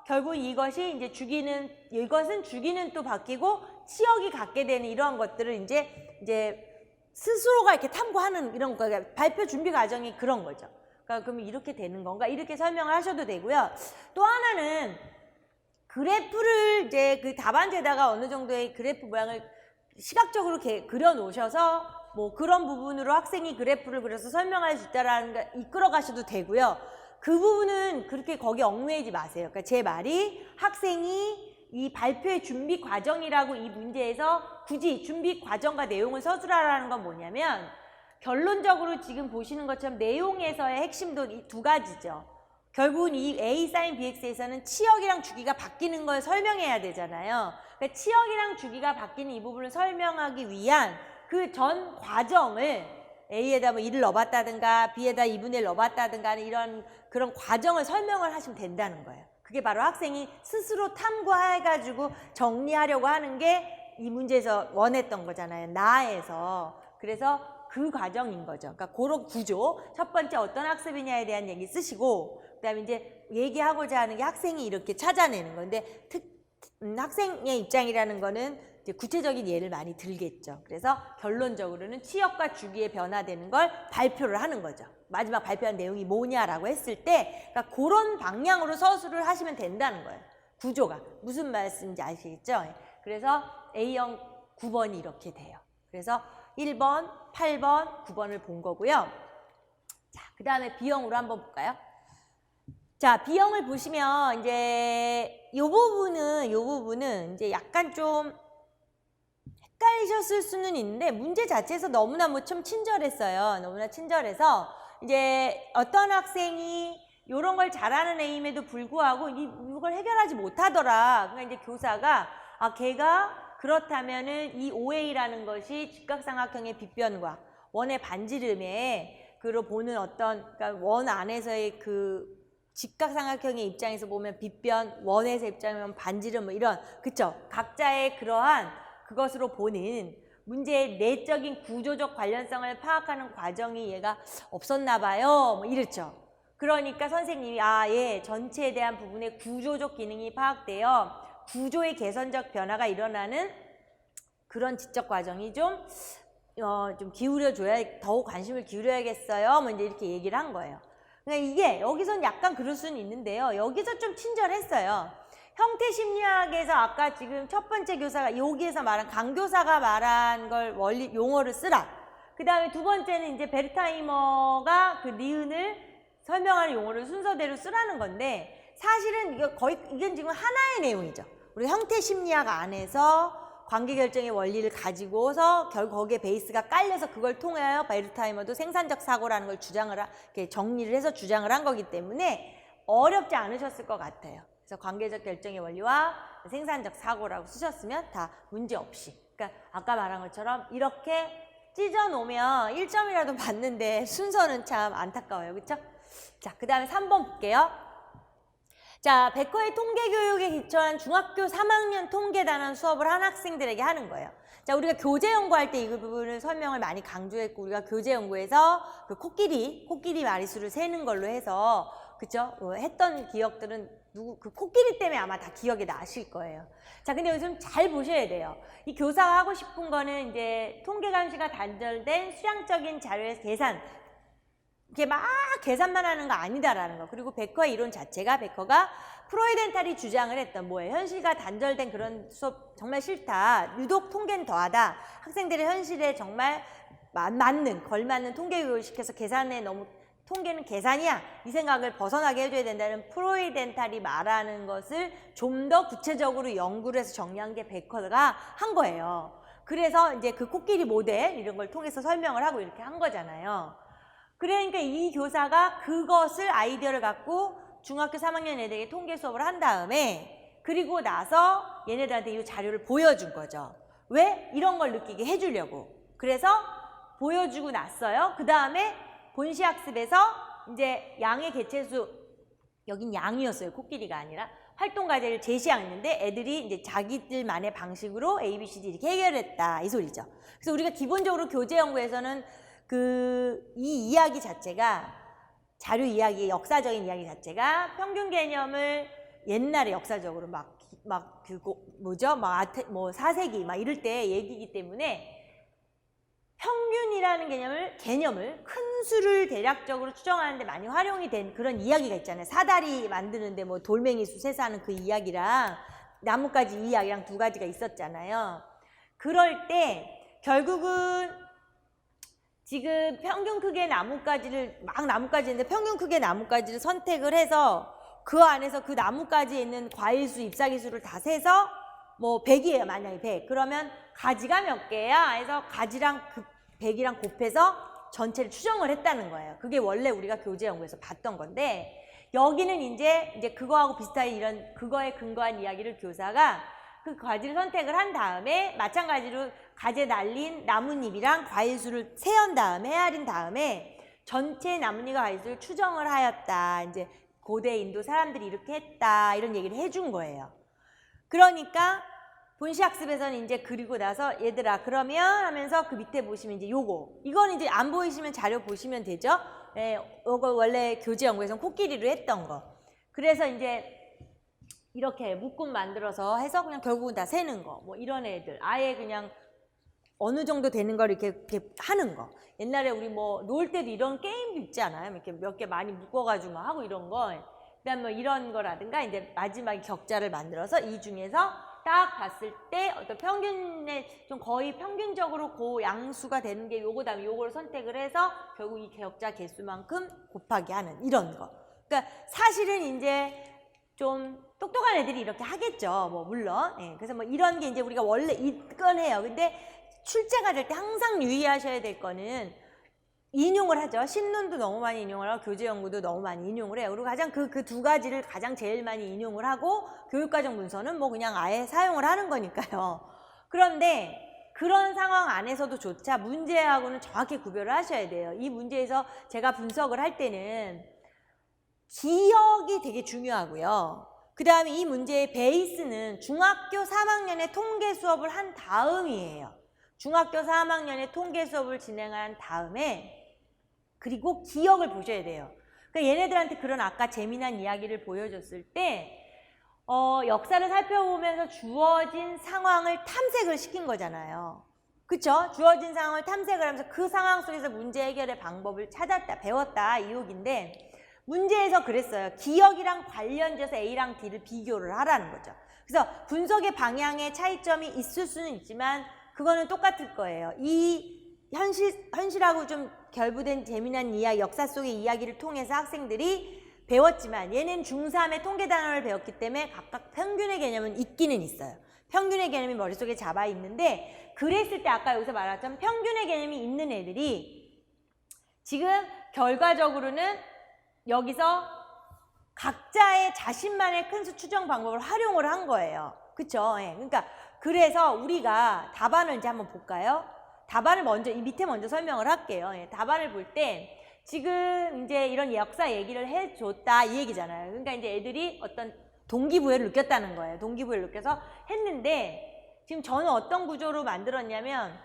결국 이것이 이제 이것은 주기는 또 바뀌고 치역이 갖게 되는 이러한 것들을 이제 스스로가 이렇게 탐구하는 이런 거, 그러니까 발표 준비 과정이 그런 거죠. 그러니까 그러면 이렇게 되는 건가? 이렇게 설명을 하셔도 되고요. 또 하나는 그래프를 이제 그 답안지에다가 어느 정도의 그래프 모양을 시각적으로 그려 놓으셔서 뭐 그런 부분으로 학생이 그래프를 그려서 설명할 수 있다라는 걸 이끌어 가셔도 되고요. 그 부분은 그렇게 거기 얽매이지 마세요. 그러니까 제 말이 학생이 이 발표의 준비 과정이라고 이 문제에서 굳이 준비 과정과 내용을 서술하라는 건 뭐냐면 결론적으로 지금 보시는 것처럼 내용에서의 핵심도 이 두 가지죠. 결국은 이 A sin BX에서는 치역이랑 주기가 바뀌는 걸 설명해야 되잖아요. 그러니까 치역이랑 주기가 바뀌는 이 부분을 설명하기 위한 그 전 과정을 A에다 뭐 1을 넣어봤다든가 B에다 2분의 1 넣어봤다든가 하는 이런 그런 과정을 설명을 하시면 된다는 거예요. 그게 바로 학생이 스스로 탐구해가지고 정리하려고 하는 게 이 문제에서 원했던 거잖아요. 나에서. 그래서 그 과정인 거죠. 그러니까 그런 구조. 첫 번째 어떤 학습이냐에 대한 얘기 쓰시고 그다음에 이제 얘기하고자 하는 게 학생이 이렇게 찾아내는 건데 학생의 입장이라는 거는 이제 구체적인 예를 많이 들겠죠. 그래서 결론적으로는 치역과 주기의 변화되는 걸 발표를 하는 거죠. 마지막 발표한 내용이 뭐냐라고 했을 때 그러니까 그런 방향으로 서술을 하시면 된다는 거예요. 구조가. 무슨 말씀인지 아시겠죠? 그래서 A형 9번이 이렇게 돼요. 그래서 1번, 8번, 9번을 본 거고요. 자, 그 다음에 B형으로 한번 볼까요? 자, B형을 보시면 이제 요 부분은 이제 약간 좀 헷갈리셨을 수는 있는데 문제 자체에서 너무나 뭐 좀 친절했어요. 너무나 친절해서 이제 어떤 학생이 이런 걸 잘하는 애임에도 불구하고 이걸 해결하지 못하더라. 그러니까 이제 교사가 걔가 그렇다면은 이 OA라는 것이 직각삼각형의 빗변과 원의 반지름에 그로 보는 그러니까 원 안에서의 그 직각삼각형의 입장에서 보면 빗변, 원에서 입장이면 반지름 뭐 이런 그쵸? 각자의 그러한 그것으로 보는 문제의 내적인 구조적 관련성을 파악하는 과정이 얘가 없었나 봐요. 뭐 이렇죠. 그러니까 선생님이 예, 전체에 대한 부분의 구조적 기능이 파악되어 구조의 개선적 변화가 일어나는 그런 지적 과정이 좀 기울여줘야, 더욱 관심을 기울여야겠어요. 뭐 이제 이렇게 얘기를 한 거예요. 그러니까 이게 여기선 약간 그럴 수는 있는데요. 여기서 좀 친절했어요. 형태 심리학에서 아까 지금 첫 번째 교사가 여기에서 말한 강교사가 말한 걸 원리 용어를 쓰라. 그 다음에 두 번째는 이제 베르타이머가 그 니은을 설명하는 용어를 순서대로 쓰라는 건데 사실은 이건 지금 하나의 내용이죠. 우리 형태 심리학 안에서 관계결정의 원리를 가지고서 결국 거기에 베이스가 깔려서 그걸 통하여 베르타이머도 생산적 사고라는 걸 이렇게 정리를 해서 주장을 한 거기 때문에 어렵지 않으셨을 것 같아요. 그래서 관계적 결정의 원리와 생산적 사고라고 쓰셨으면 다 문제 없이. 그러니까 아까 말한 것처럼 이렇게 찢어 놓으면 1점이라도 받는데 순서는 참 안타까워요. 그렇죠? 자, 그 다음에 3번 볼게요. 자, 베커의 통계교육에 기초한 중학교 3학년 통계단원 수업을 한 학생들에게 하는 거예요. 자, 우리가 교재 연구할 때 이 부분을 설명을 많이 강조했고 우리가 교재 연구에서 그 코끼리 마리수를 세는 걸로 해서 그쵸? 했던 기억들은 그 코끼리 때문에 아마 다 기억이 나실 거예요. 자, 근데 여기 좀 잘 보셔야 돼요. 이 교사가 하고 싶은 거는 이제 통계 감시가 단절된 수량적인 자료의 계산, 이게 막 계산만 하는 거 아니다라는 거. 그리고 베커의 이론 자체가 베커가 프로이덴탈이 주장을 했던 뭐예요? 현실과 단절된 그런 수업 정말 싫다. 유독 통계는 더하다. 학생들의 현실에 정말 걸맞는 통계 교육을 시켜서 계산에 너무 통계는 계산이야. 이 생각을 벗어나게 해줘야 된다는 프로이덴탈이 말하는 것을 좀 더 구체적으로 연구를 해서 정리한 게 베커가 한 거예요. 그래서 이제 그 코끼리 모델 이런 걸 통해서 설명을 하고 이렇게 한 거잖아요. 그러니까 이 교사가 그것을 아이디어를 갖고 중학교 3학년 애들에게 통계 수업을 한 다음에 그리고 나서 얘네들한테 이 자료를 보여준 거죠. 왜? 이런 걸 느끼게 해주려고. 그래서 보여주고 났어요. 그 다음에 본시학습에서 이제 양의 개체수, 여긴 양이었어요. 코끼리가 아니라 활동 과제를 제시했는데 애들이 이제 자기들만의 방식으로 A, B, C, D 이렇게 해결했다 이 소리죠. 그래서 우리가 기본적으로 교재 연구에서는 이 이야기 자체가 자료 이야기, 역사적인 이야기 자체가 평균 개념을 옛날에 역사적으로 막 4세기 막 이럴 때 얘기이기 때문에 평균이라는 개념을 큰 수를 대략적으로 추정하는데 많이 활용이 된 그런 이야기가 있잖아요. 사다리 만드는데 뭐 돌멩이 수 세사하는 그 이야기랑 나뭇가지 이야기랑 두 가지가 있었잖아요. 그럴 때 결국은 지금 평균 크기의 나뭇가지를 나뭇가지인데 평균 크기의 나뭇가지를 선택을 해서 그 안에서 그 나뭇가지에 있는 과일수, 잎사귀수를 다 세서 뭐 100이에요. 만약에 100. 그러면 가지가 몇 개야? 해서 가지랑 그 100이랑 곱해서 전체를 추정을 했다는 거예요. 그게 원래 우리가 교재 연구에서 봤던 건데 여기는 이제 그거하고 비슷한 이런 그거에 근거한 이야기를 교사가 그 가지를 선택을 한 다음에 마찬가지로 가지에 날린 나뭇잎이랑 과일수를 세연 다음에 헤아린 다음에 전체 나뭇잎과 과일수를 추정을 하였다. 이제 고대 인도 사람들이 이렇게 했다. 이런 얘기를 해준 거예요. 그러니까 본시학습에서는 이제 그리고 나서 얘들아 그러면 하면서 그 밑에 보시면 이제 이거는 이제 안 보이시면 자료 보시면 되죠. 예, 요거 원래 교재 연구에서는 코끼리로 했던 거. 그래서 이제 이렇게 묶음 만들어서 해서 그냥 결국은 다 세는 거. 뭐 이런 애들 아예 그냥 어느 정도 되는 걸 이렇게 하는 거. 옛날에 우리 뭐 놀 때도 이런 게임도 있지 않아요? 이렇게 몇 개 많이 묶어가지고 막 하고 이런 거. 그다음 뭐 이런 거라든가 이제 마지막에 격자를 만들어서 이 중에서 딱 봤을 때 어떤 평균에 좀 거의 평균적으로 그 양수가 되는 게 요거 다음에 요거를 선택을 해서 결국 이 격자 개수만큼 곱하기 하는 이런 거. 그러니까 사실은 이제 좀 똑똑한 애들이 이렇게 하겠죠. 뭐 물론. 예, 그래서 뭐 이런 게 이제 우리가 원래 있건 해요. 근데 출제가 될 때 항상 유의하셔야 될 거는 인용을 하죠. 신론도 너무 많이 인용을 하고 교재 연구도 너무 많이 인용을 해요. 그리고 가장 그 두 가지를 가장 제일 많이 인용을 하고 교육과정 문서는 뭐 그냥 아예 사용을 하는 거니까요. 그런데 그런 상황 안에서도조차 문제하고는 정확히 구별을 하셔야 돼요. 이 문제에서 제가 분석을 할 때는 기억이 되게 중요하고요. 그 다음에 이 문제의 베이스는 중학교 3학년의 통계 수업을 한 다음이에요. 중학교 3학년의 통계 수업을 진행한 다음에 그리고 기억을 보셔야 돼요. 그러니까 얘네들한테 그런 아까 재미난 이야기를 보여줬을 때 역사를 살펴보면서 주어진 상황을 탐색을 시킨 거잖아요. 그쵸? 주어진 상황을 탐색을 하면서 그 상황 속에서 문제 해결의 방법을 찾았다, 배웠다 이 욕인데 문제에서 그랬어요. 기억이랑 관련돼서 A랑 D를 비교를 하라는 거죠. 그래서 분석의 방향에 차이점이 있을 수는 있지만 그거는 똑같을 거예요. 이 현실하고 좀 결부된 재미난 이야기, 역사 속의 이야기를 통해서 학생들이 배웠지만 얘는 중3의 통계 단어를 배웠기 때문에 각각 평균의 개념은 있기는 있어요. 평균의 개념이 머릿속에 잡아 있는데 그랬을 때 아까 여기서 말했던 평균의 개념이 있는 애들이 지금 결과적으로는 여기서 각자의 자신만의 큰 수 추정 방법을 활용을 한 거예요. 그쵸? 예. 그러니까 그래서 우리가 답안을 이제 한번 볼까요? 답안을 먼저 이 밑에 먼저 설명을 할게요. 예. 답안을 볼 때 지금 이제 이런 역사 얘기를 해줬다 이 얘기잖아요. 그러니까 이제 애들이 어떤 동기부여를 느꼈다는 거예요. 동기부여를 느껴서 했는데 지금 저는 어떤 구조로 만들었냐면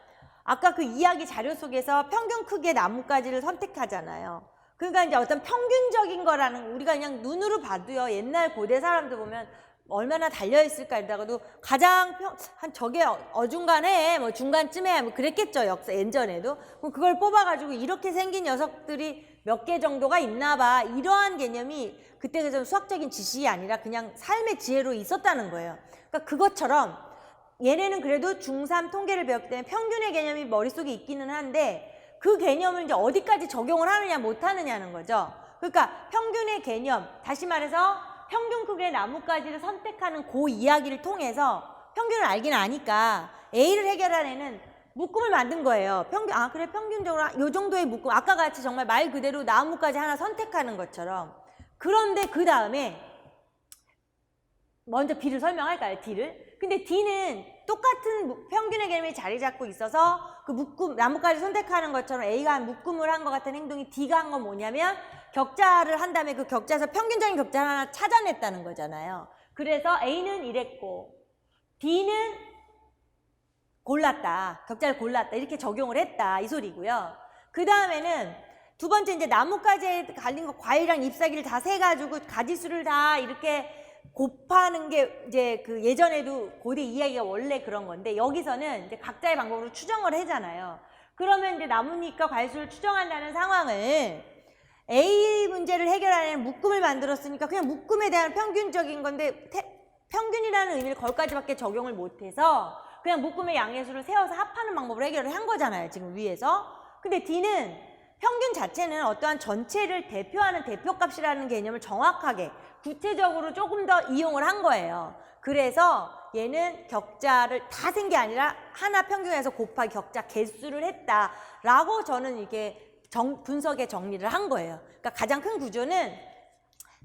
아까 그 이야기 자료 속에서 평균 크기의 나뭇가지를 선택하잖아요. 그러니까 이제 어떤 평균적인 거라는 우리가 그냥 눈으로 봐도요. 옛날 고대 사람들 보면 얼마나 달려있을까 이러다가도 가장 한 저게 어중간해 뭐 중간쯤에 뭐 그랬겠죠. 역사 예전에도. 그럼 그걸 뽑아가지고 이렇게 생긴 녀석들이 몇 개 정도가 있나 봐. 이러한 개념이 그때 그 수학적인 지식이 아니라 그냥 삶의 지혜로 있었다는 거예요. 그러니까 그것처럼 얘네는 그래도 중3 통계를 배웠기 때문에 평균의 개념이 머릿속에 있기는 한데 그 개념을 이제 어디까지 적용을 하느냐 못하느냐는 거죠. 그러니까 평균의 개념, 다시 말해서 평균 크기의 나뭇가지를 선택하는 그 이야기를 통해서 평균을 알긴 아니까 A를 해결한 애는 묶음을 만든 거예요. 그래 평균적으로 요 정도의 묶음, 아까 같이 정말 말 그대로 나뭇가지 하나 선택하는 것처럼. 그런데 그 다음에 먼저 B를 설명할까요? D를. 근데 D는 똑같은 평균의 개념이 자리 잡고 있어서 그 묶음, 나뭇가지 선택하는 것처럼 A가 묶음을 한 것 같은 행동이 D가 한 건 뭐냐면 격자를 한 다음에 그 격자에서 평균적인 격자를 하나 찾아냈다는 거잖아요. 그래서 A는 이랬고 D는 골랐다. 격자를 골랐다. 이렇게 적용을 했다. 이 소리고요. 그 다음에는 두 번째 이제 나뭇가지에 갈린 거 과일이랑 잎사귀를 다 세가지고 가지수를 다 이렇게 곱하는 게 이제 그 예전에도 고대 이야기가 원래 그런 건데 여기서는 이제 각자의 방법으로 추정을 하잖아요. 그러면 이제 나뭇잎과 과일수를 추정한다는 상황을 A 문제를 해결하는 묶음을 만들었으니까 그냥 묶음에 대한 평균적인 건데 평균이라는 의미를 거기까지밖에 적용을 못해서 그냥 묶음의 양의수를 세워서 합하는 방법으로 해결을 한 거잖아요. 지금 위에서. 근데 D는 평균 자체는 어떠한 전체를 대표하는 대표값이라는 개념을 정확하게 구체적으로 조금 더 이용을 한 거예요. 그래서 얘는 격자를 다 센 게 아니라 하나 평균에서 곱하기 격자 개수를 했다라고 저는 이게 분석의 정리를 한 거예요. 그러니까 가장 큰 구조는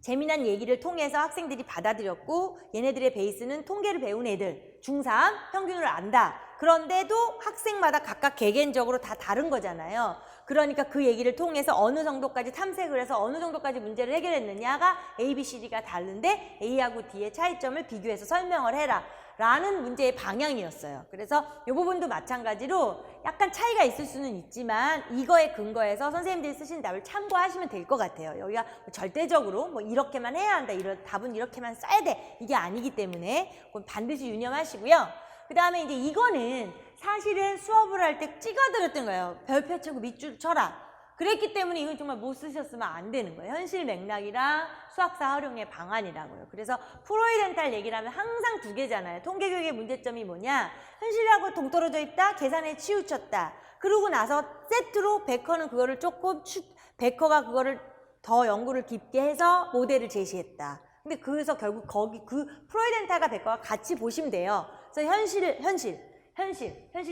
재미난 얘기를 통해서 학생들이 받아들였고 얘네들의 베이스는 통계를 배운 애들, 중3 평균을 안다. 그런데도 학생마다 각각 개개인적으로 다 다른 거잖아요. 그러니까 그 얘기를 통해서 어느 정도까지 탐색을 해서 어느 정도까지 문제를 해결했느냐가 A, B, C, D가 다른데 A하고 D의 차이점을 비교해서 설명을 해라 라는 문제의 방향이었어요. 그래서 이 부분도 마찬가지로 약간 차이가 있을 수는 있지만 이거에 근거해서 선생님들이 쓰신 답을 참고하시면 될 것 같아요. 여기가 절대적으로 뭐 이렇게만 해야 한다, 이런 답은 이렇게만 써야 돼 이게 아니기 때문에 그건 반드시 유념하시고요. 그 다음에 이제 이거는 사실은 수업을 할 때 찍어드렸던 거예요. 별표 치고 밑줄 쳐라. 그랬기 때문에 이건 정말 못 쓰셨으면 안 되는 거예요. 현실 맥락이랑 수학사 활용의 방안이라고요. 그래서 프로이덴탈 얘기를 하면 항상 두 개잖아요. 통계교육의 문제점이 뭐냐? 현실하고 동떨어져 있다, 계산에 치우쳤다. 그러고 나서 세트로 베커는 그거를 베커가 그거를 더 연구를 깊게 해서 모델을 제시했다. 근데 그래서 결국 거기 그 프로이덴탈과 베커가 같이 보시면 돼요. 그래서 현실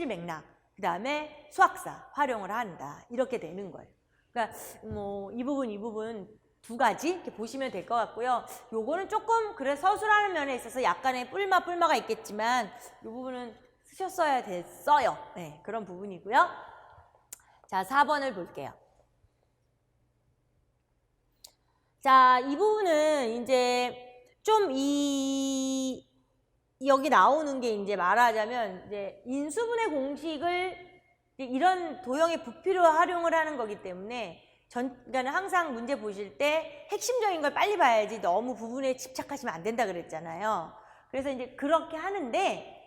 맥락, 그 다음에 수학사 활용을 한다. 이렇게 되는 거예요. 그러니까 뭐 이 부분 두 가지 이렇게 보시면 될 것 같고요. 요거는 조금 그래 서술하는 면에 있어서 약간의 뿔마가 있겠지만 이 부분은 쓰셨어야 됐어요. 네, 그런 부분이고요. 자, 4번을 볼게요. 자, 이 부분은 이제 좀 여기 나오는 게 이제 말하자면 이제 인수분해 공식을 이런 도형의 부피로 활용을 하는 거기 때문에 그러니까 항상 문제 보실 때 핵심적인 걸 빨리 봐야지 너무 부분에 집착하시면 안 된다 그랬잖아요. 그래서 이제 그렇게 하는데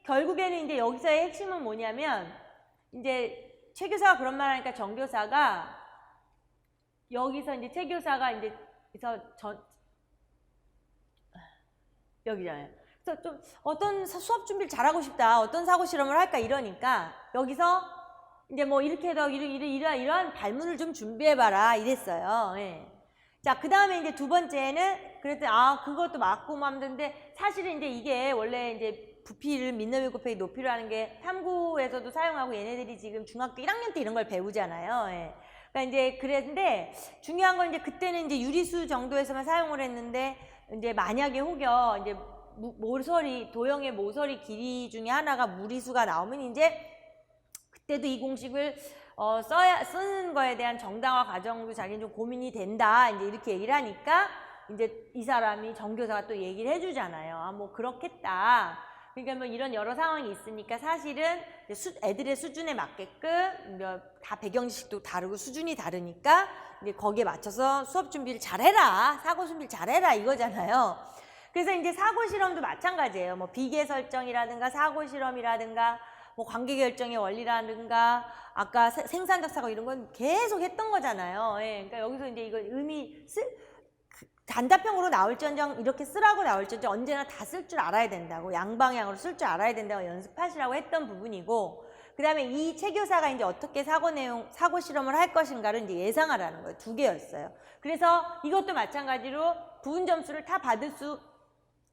결국에는 이제 여기서의 핵심은 뭐냐면 이제 최 교사가 그런 말 하니까 정 교사가 여기서 이제 최 교사가 이제 여기잖아요. 그래서 좀 어떤 수업 준비를 잘하고 싶다, 어떤 사고 실험을 할까 이러니까 여기서 이제 뭐 이렇게 해서 이러한 발문을 좀 준비해봐라 이랬어요. 예. 자, 그 다음에 이제 두 번째는 그랬더니 그것도 맞고 마음대로인데 사실은 이제 이게 원래 이제 부피를 민너밀 곱하기 높이로 하는 게 탐구에서도 사용하고 얘네들이 지금 중학교 1학년 때 이런 걸 배우잖아요. 예. 그러니까 이제 그랬는데 중요한 건 이제 그때는 이제 유리수 정도에서만 사용을 했는데 이제 만약에 혹여 이제 도형의 모서리 길이 중에 하나가 무리수가 나오면 이제 그때도 이 공식을 쓰는 거에 대한 정당화 과정도 자기는 좀 고민이 된다. 이제 이렇게 얘기를 하니까 이제 이 사람이 정교사가 또 얘기를 해주잖아요. 뭐 그렇겠다. 그러니까 뭐 이런 여러 상황이 있으니까 사실은 애들의 수준에 맞게끔 다 배경지식도 다르고 수준이 다르니까 이제 거기에 맞춰서 수업 준비를 잘해라, 사고 준비를 잘해라 이거잖아요. 그래서 이제 사고 실험도 마찬가지예요. 뭐 비계 설정이라든가 사고 실험이라든가 뭐 관계 결정의 원리라든가 아까 생산적 사고 이런 건 계속 했던 거잖아요. 예, 그러니까 여기서 이제 이거 단답형으로 나올지언정 이렇게 쓰라고 나올지언정 언제나 다 쓸 줄 알아야 된다고, 양방향으로 쓸 줄 알아야 된다고 연습하시라고 했던 부분이고, 그 다음에 이 최 교사가 이제 어떻게 사고 실험을 할 것인가를 이제 예상하라는 거예요. 두 개였어요. 그래서 이것도 마찬가지로 부분 점수를 다 받을 수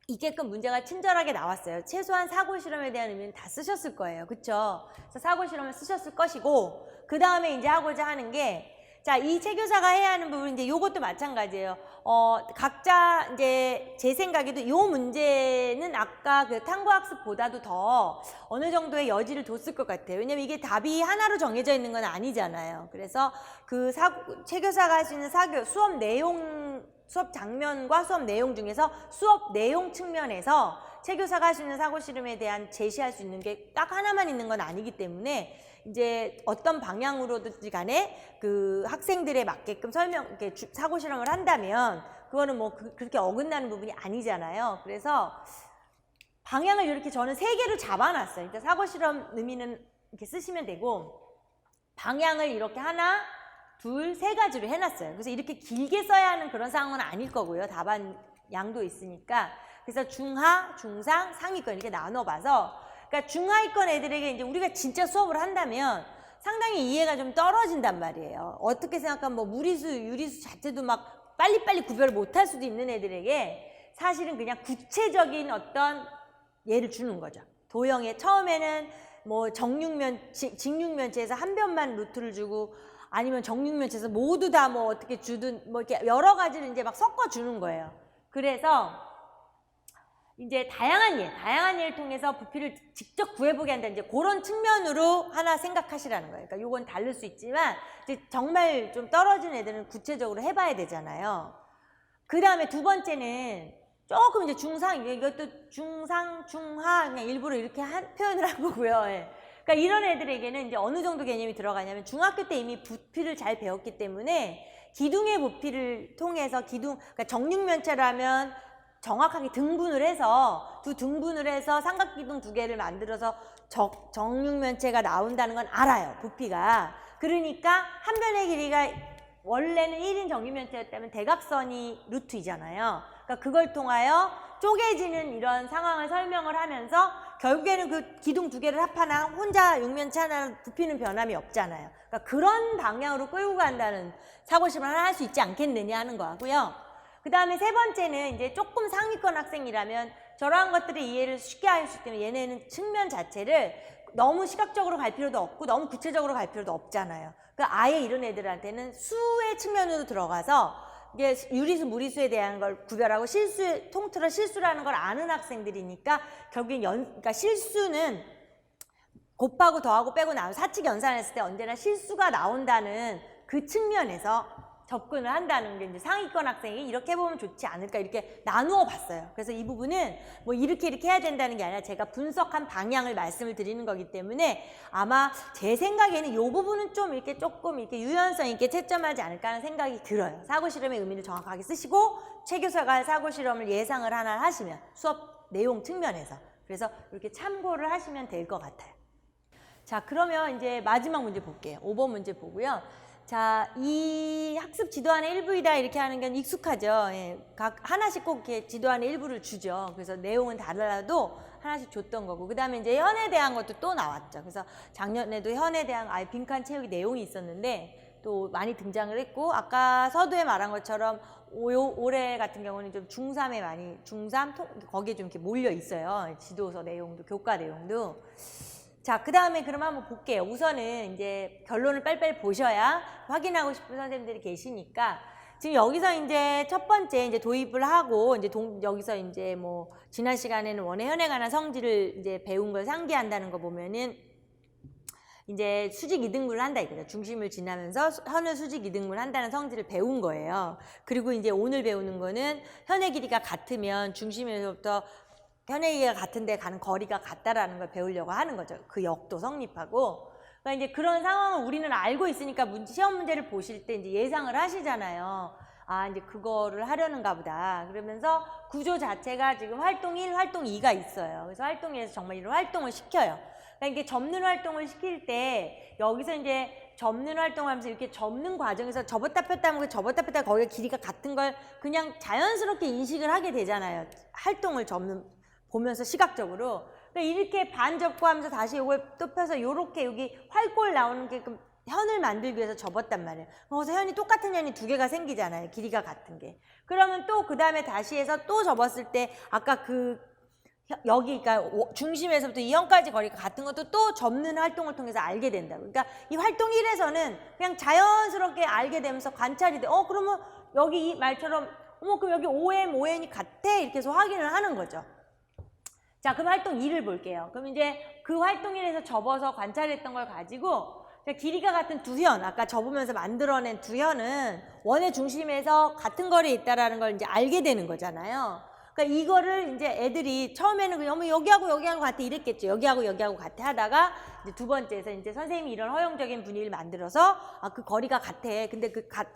있게끔 문제가 친절하게 나왔어요. 최소한 사고 실험에 대한 의미는 다 쓰셨을 거예요. 그쵸? 그래서 사고 실험을 쓰셨을 것이고, 그 다음에 이제 하고자 하는 게, 자, 이 최 교사가 해야 하는 부분, 이제 요것도 마찬가지예요. 각자 이제 제 생각에도 요 문제는 아까 그 탐구학습보다도 더 어느 정도의 여지를 뒀을 것 같아요. 왜냐면 이게 답이 하나로 정해져 있는 건 아니잖아요. 그래서 그 최 교사가 할 수 있는 수업 내용 수업 장면과 수업 내용 중에서 수업 내용 측면에서 최 교사가 할 수 있는 사고 실험에 대한 제시할 수 있는 게 딱 하나만 있는 건 아니기 때문에 이제 어떤 방향으로든지 간에 그 학생들에 맞게끔 이렇게 사고 실험을 한다면 그거는 뭐 그렇게 어긋나는 부분이 아니잖아요. 그래서 방향을 이렇게 저는 3개로 잡아놨어요. 그러니까 사고 실험 의미는 이렇게 쓰시면 되고 방향을 이렇게 하나, 둘, 3가지로 해놨어요. 그래서 이렇게 길게 써야 하는 그런 상황은 아닐 거고요. 답안 양도 있으니까. 그래서 중하, 중상, 상위권 이렇게 나눠봐서 그러니까 중하위권 애들에게 이제 우리가 진짜 수업을 한다면 상당히 이해가 좀 떨어진단 말이에요. 어떻게 생각하면 뭐 무리수, 유리수 자체도 막 빨리빨리 구별을 못할 수도 있는 애들에게 사실은 그냥 구체적인 어떤 예를 주는 거죠. 도형에 처음에는 뭐 직육면체에서 한 변만 루트를 주고 아니면 정육면체에서 모두 다 뭐 어떻게 주든 뭐 이렇게 여러 가지를 이제 막 섞어 주는 거예요. 그래서 이제 다양한 예를 통해서 부피를 직접 구해보게 한다. 이제 그런 측면으로 하나 생각하시라는 거예요. 그러니까 요건 다를 수 있지만 이제 정말 좀 떨어진 애들은 구체적으로 해봐야 되잖아요. 그 다음에 2번째는 조금 이제 중상, 이것도 중상, 중하 그냥 일부러 이렇게 표현을 한 거고요. 예. 그러니까 이런 애들에게는 이제 어느 정도 개념이 들어가냐면 중학교 때 이미 부피를 잘 배웠기 때문에 기둥의 부피를 통해서 그러니까 정육면체라면 정확하게 등분을 해서 등분을 해서 삼각기둥 2개를 만들어서 정육면체가 나온다는 건 알아요. 부피가. 그러니까 한 변의 길이가 원래는 1인 정육면체였다면 대각선이 루트이잖아요. 그러니까 그걸 통하여 쪼개지는 이런 상황을 설명을 하면서 결국에는 그 기둥 2개를 합하나 혼자 육면체 하나 부피는 변함이 없잖아요. 그러니까 그런 방향으로 끌고 간다는 사고실험을 할 수 있지 않겠느냐 하는 거고요. 그 다음에 3번째는 이제 조금 상위권 학생이라면 저러한 것들을 이해를 쉽게 할 수 있기 때문에 얘네는 측면 자체를 너무 시각적으로 갈 필요도 없고 너무 구체적으로 갈 필요도 없잖아요. 그러니까 아예 이런 애들한테는 수의 측면으로 들어가서 이게 유리수, 무리수에 대한 걸 구별하고 통틀어 실수라는 걸 아는 학생들이니까 결국엔 그러니까 실수는 곱하고 더하고 빼고 나면 사칙 연산했을 때 언제나 실수가 나온다는 그 측면에서 접근을 한다는 게 이제 상위권 학생이 이렇게 해보면 좋지 않을까 이렇게 나누어 봤어요. 그래서 이 부분은 뭐 이렇게 해야 된다는 게 아니라 제가 분석한 방향을 말씀을 드리는 거기 때문에 아마 제 생각에는 이 부분은 좀 이렇게 조금 이렇게 유연성 있게 채점하지 않을까 하는 생각이 들어요. 사고 실험의 의미를 정확하게 쓰시고 최 교사가 사고 실험을 예상을 하나 하시면 수업 내용 측면에서 그래서 이렇게 참고를 하시면 될 것 같아요. 자, 그러면 이제 마지막 문제 볼게요. 5번 문제 보고요. 자, 이 학습 지도안의 일부이다 이렇게 하는 건 익숙하죠. 예, 하나씩 꼭 이렇게 지도안의 일부를 주죠. 그래서 내용은 달라도 하나씩 줬던 거고. 그 다음에 이제 현에 대한 것도 또 나왔죠. 그래서 작년에도 현에 대한 아예 빈칸 채우기 내용이 있었는데 또 많이 등장을 했고, 아까 서두에 말한 것처럼 올해 같은 경우는 좀 중3에 많이, 거기에 좀 이렇게 몰려 있어요. 지도서 내용도, 교과 내용도. 자, 그 다음에 그럼 한번 볼게요. 우선은 이제 결론을 빨리빨리 보셔야 확인하고 싶은 선생님들이 계시니까 지금 여기서 이제 첫 번째 이제 도입을 하고 이제 여기서 이제 뭐 지난 시간에는 원의 현에 관한 성질을 이제 배운 걸 상기한다는 거 보면은 이제 수직 이등분을 한다 이거죠. 중심을 지나면서 현을 수직 이등분을 한다는 성질을 배운 거예요. 그리고 이제 오늘 배우는 거는 현의 길이가 같으면 중심에서부터 현의 길이가 같은데 가는 거리가 같다라는 걸 배우려고 하는 거죠. 그 역도 성립하고. 그러니까 이제 그런 상황을 우리는 알고 있으니까 시험 문제를 보실 때 이제 예상을 하시잖아요. 아, 이제 그거를 하려는가 보다. 그러면서 구조 자체가 지금 활동 1, 활동 2가 있어요. 그래서 활동 1에서 정말 이런 활동을 시켜요. 그러니까 이게 접는 활동을 시킬 때 여기서 이제 접는 활동을 하면서 이렇게 접는 과정에서 접었다 폈다 하면 접었다 폈다 거기가 길이가 같은 걸 그냥 자연스럽게 인식을 하게 되잖아요. 활동을 보면서 시각적으로. 그러니까 이렇게 반접고 하면서 다시 이걸 또 펴서 이렇게 여기 활골 나오는 게 현을 만들기 위해서 접었단 말이에요. 그래서 현이 똑같은 현이 2개가 생기잖아요. 길이가 같은 게. 그러면 또 그 다음에 다시 해서 또 접었을 때 아까 여기 그러니까 중심에서부터 이 현까지 거리가 같은 것도 또 접는 활동을 통해서 알게 된다고. 그러니까 이 활동 1에서는 그냥 자연스럽게 알게 되면서 관찰이 돼. 그러면 여기 이 말처럼 그럼 여기 5M, 5N이 같아? 이렇게 해서 확인을 하는 거죠. 자, 그럼 활동 2를 볼게요. 그럼 이제 그 활동 1에서 접어서 관찰했던 걸 가지고 길이가 같은 두 현, 아까 접으면서 만들어낸 두 현은 원의 중심에서 같은 거리에 있다라는 걸 이제 알게 되는 거잖아요. 그러니까 이거를 이제 애들이 처음에는 그냥 여기하고 여기하고 같아 이랬겠죠. 여기하고 여기하고 같아 하다가 이제 두 번째에서 이제 선생님이 이런 허용적인 분위기를 만들어서 그 거리가 같아. 근데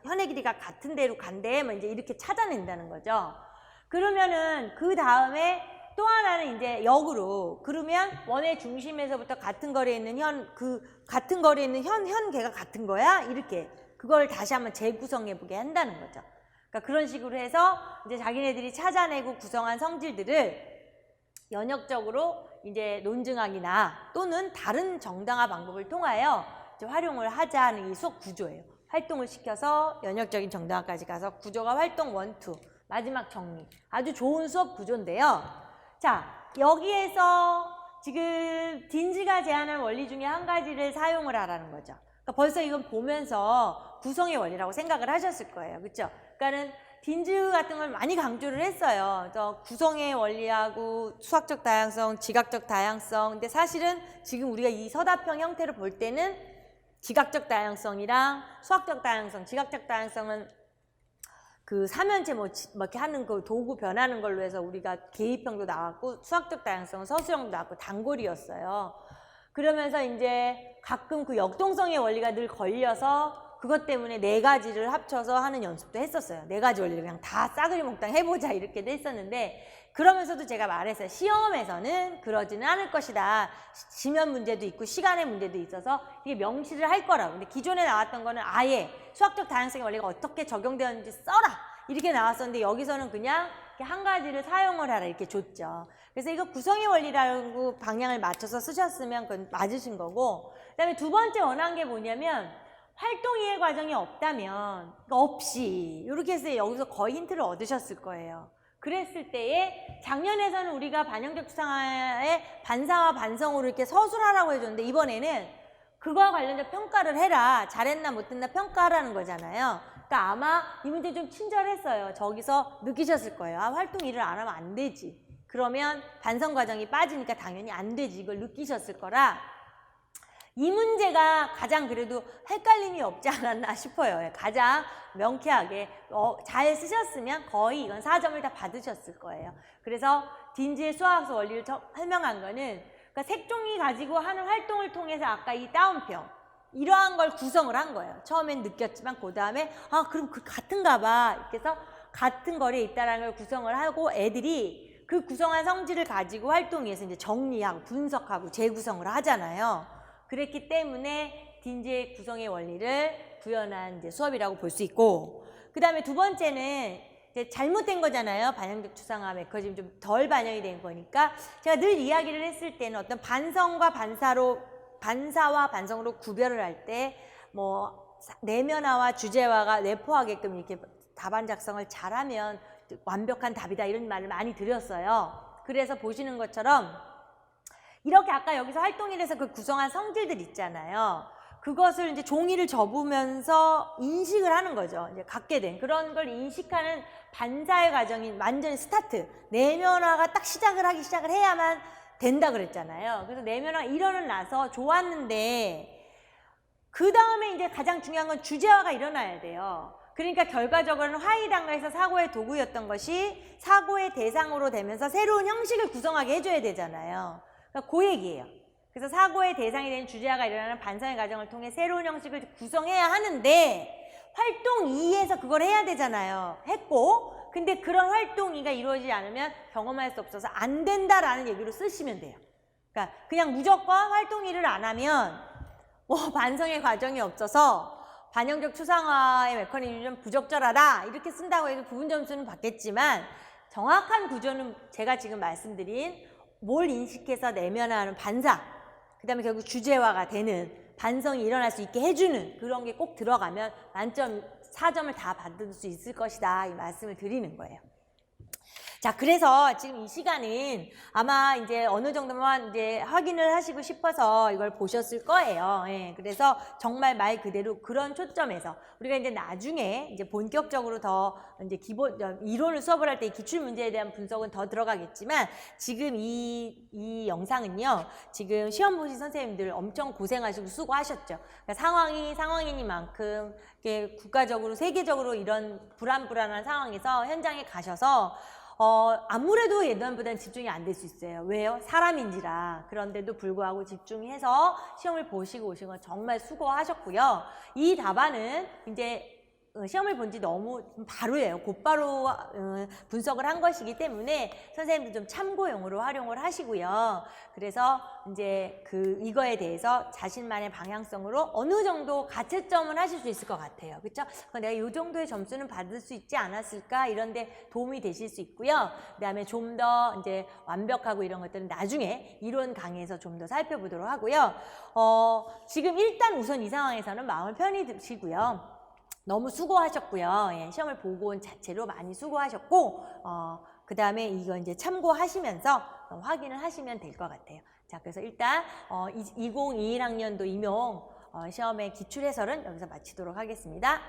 현의 길이가 같은 데로 간대. 뭐 이제 이렇게 찾아낸다는 거죠. 그러면은 그 다음에 또 하나는 이제 역으로 그러면 원의 중심에서부터 같은 거리에 있는 같은 거리에 있는 현계가 같은 거야? 이렇게 그걸 다시 한번 재구성해 보게 한다는 거죠. 그러니까 그런 식으로 해서 이제 자기네들이 찾아내고 구성한 성질들을 연역적으로 이제 논증학이나 또는 다른 정당화 방법을 통하여 이제 활용을 하자는 이 수업 구조예요. 활동을 시켜서 연역적인 정당화까지 가서 구조가 활동 1, 2 마지막 정리. 아주 좋은 수업 구조인데요. 자, 여기에서 지금 딘즈가 제안한 원리 중에 한 가지를 사용을 하라는 거죠. 그러니까 벌써 이건 보면서 구성의 원리라고 생각을 하셨을 거예요. 그렇죠? 그러니까는 딘즈 같은 걸 많이 강조를 했어요. 그래서 구성의 원리하고 수학적 다양성, 지각적 다양성. 근데 사실은 지금 우리가 이 서답형 형태를 볼 때는 지각적 다양성이랑 수학적 다양성, 지각적 다양성은 그 삼연체 뭐 이렇게 하는 그 도구 변하는 걸로 해서 우리가 개입형도 나왔고 수학적 다양성은 서술형도 나왔고 단골이었어요. 그러면서 이제 가끔 그 역동성의 원리가 늘 걸려서 그것 때문에 네 가지를 합쳐서 하는 연습도 했었어요. 네 가지 원리를 그냥 다 싸그리 몽땅 해보자 이렇게도 했었는데 그러면서도 제가 말했어요. 시험에서는 그러지는 않을 것이다. 지면 문제도 있고 시간의 문제도 있어서 이게 명시를 할 거라고. 근데 기존에 나왔던 거는 아예 수학적 다양성의 원리가 어떻게 적용되었는지 써라 이렇게 나왔었는데 여기서는 그냥 한 가지를 사용을 하라 이렇게 줬죠. 그래서 이거 구성의 원리라고 방향을 맞춰서 쓰셨으면 그건 맞으신 거고 그 다음에 두 번째 원한 게 뭐냐면 활동 이해 과정이 없다면 없이 이렇게 해서 여기서 거의 힌트를 얻으셨을 거예요. 그랬을 때에 작년에서는 우리가 반영적 추상화의 반사와 반성으로 이렇게 서술하라고 해줬는데 이번에는 그거와 관련된 평가를 해라. 잘했나 못했나 평가하라는 거잖아요. 그러니까 아마 이 문제 좀 친절했어요. 저기서 느끼셨을 거예요. 활동 일을 안 하면 안 되지. 그러면 반성 과정이 빠지니까 당연히 안 되지. 이걸 느끼셨을 거라 이 문제가 가장 그래도 헷갈림이 없지 않았나 싶어요. 가장 명쾌하게 잘 쓰셨으면 거의 이건 4점을 다 받으셨을 거예요. 그래서 딘즈의 수학적 원리를 설명한 거는 그러니까 색종이 가지고 하는 활동을 통해서 아까 이 따옴표 이러한 걸 구성을 한 거예요. 처음엔 느꼈지만 그 다음에 그럼 그 같은가 봐 이렇게 해서 같은 거리에 있다는 걸 구성을 하고 애들이 그 구성한 성질을 가지고 활동에서 이제 정리하고 분석하고 재구성을 하잖아요. 그랬기 때문에 딘즈의 구성의 원리를 구현한 이제 수업이라고 볼 수 있고 그 다음에 두 번째는 이제 잘못된 거잖아요. 반영적 추상화 메커니즘이 좀 덜 반영이 된 거니까 제가 늘 이야기를 했을 때는 어떤 반성과 반사와 반성으로 구별을 할 때 뭐 내면화와 주제화가 내포하게끔 이렇게 답안 작성을 잘하면 완벽한 답이다 이런 말을 많이 드렸어요. 그래서 보시는 것처럼 이렇게 아까 여기서 활동일에서 그 구성한 성질들 있잖아요. 그것을 이제 종이를 접으면서 인식을 하는 거죠. 이제 갖게 된 그런 걸 인식하는 반사의 과정이 완전히 스타트. 내면화가 딱 시작을 해야만 된다 그랬잖아요. 그래서 내면화가 일어는 나서 좋았는데 그 다음에 이제 가장 중요한 건 주제화가 일어나야 돼요. 그러니까 결과적으로는 화이단가에서 사고의 도구였던 것이 사고의 대상으로 되면서 새로운 형식을 구성하게 해줘야 되잖아요. 그러니까 그 얘기예요. 그래서 사고의 대상이 되는 주제화가 일어나는 반성의 과정을 통해 새로운 형식을 구성해야 하는데 활동 2에서 그걸 해야 되잖아요. 했고 근데 그런 활동 2가 이루어지지 않으면 경험할 수 없어서 안 된다라는 얘기로 쓰시면 돼요. 그러니까 그냥 무조건 활동 2를 안 하면 반성의 과정이 없어서 반영적 추상화의 메커니즘이 좀 부적절하다 이렇게 쓴다고 해서 부분 점수는 받겠지만 정확한 구조는 제가 지금 말씀드린 뭘 인식해서 내면화하는 반사 그 다음에 결국 주제화가 되는 반성이 일어날 수 있게 해주는 그런 게 꼭 들어가면 만점 4점을 다 받을 수 있을 것이다 이 말씀을 드리는 거예요. 자, 그래서 지금 이 시간은 아마 이제 어느 정도만 이제 확인을 하시고 싶어서 이걸 보셨을 거예요. 예, 그래서 정말 말 그대로 그런 초점에서 우리가 이제 나중에 이제 본격적으로 더 이제 이론을 수업을 할 때 이 기출 문제에 대한 분석은 더 들어가겠지만 지금 이 영상은요, 지금 시험 보신 선생님들 엄청 고생하시고 수고하셨죠. 그러니까 상황이니만큼 국가적으로, 세계적으로 이런 불안한 상황에서 현장에 가셔서 아무래도 예전보다는 집중이 안 될 수 있어요. 왜요? 사람인지라. 그런데도 불구하고 집중해서 시험을 보시고 오신 건 정말 수고하셨고요. 이 답안은 이제 시험을 본 지 너무 바로예요. 곧바로 분석을 한 것이기 때문에 선생님도 좀 참고용으로 활용을 하시고요. 그래서 이제 이거에 대해서 자신만의 방향성으로 어느 정도 가채점을 하실 수 있을 것 같아요. 그렇죠? 내가 이 정도의 점수는 받을 수 있지 않았을까? 이런 데 도움이 되실 수 있고요. 그다음에 좀 더 이제 완벽하고 이런 것들은 나중에 이론 강의에서 좀 더 살펴보도록 하고요. 지금 일단 우선 이 상황에서는 마음을 편히 드시고요. 너무 수고하셨고요. 예, 시험을 보고 온 자체로 많이 수고하셨고, 그 다음에 이거 이제 참고하시면서 확인을 하시면 될 것 같아요. 자, 그래서 일단 2021학년도 임용 시험의 기출 해설은 여기서 마치도록 하겠습니다.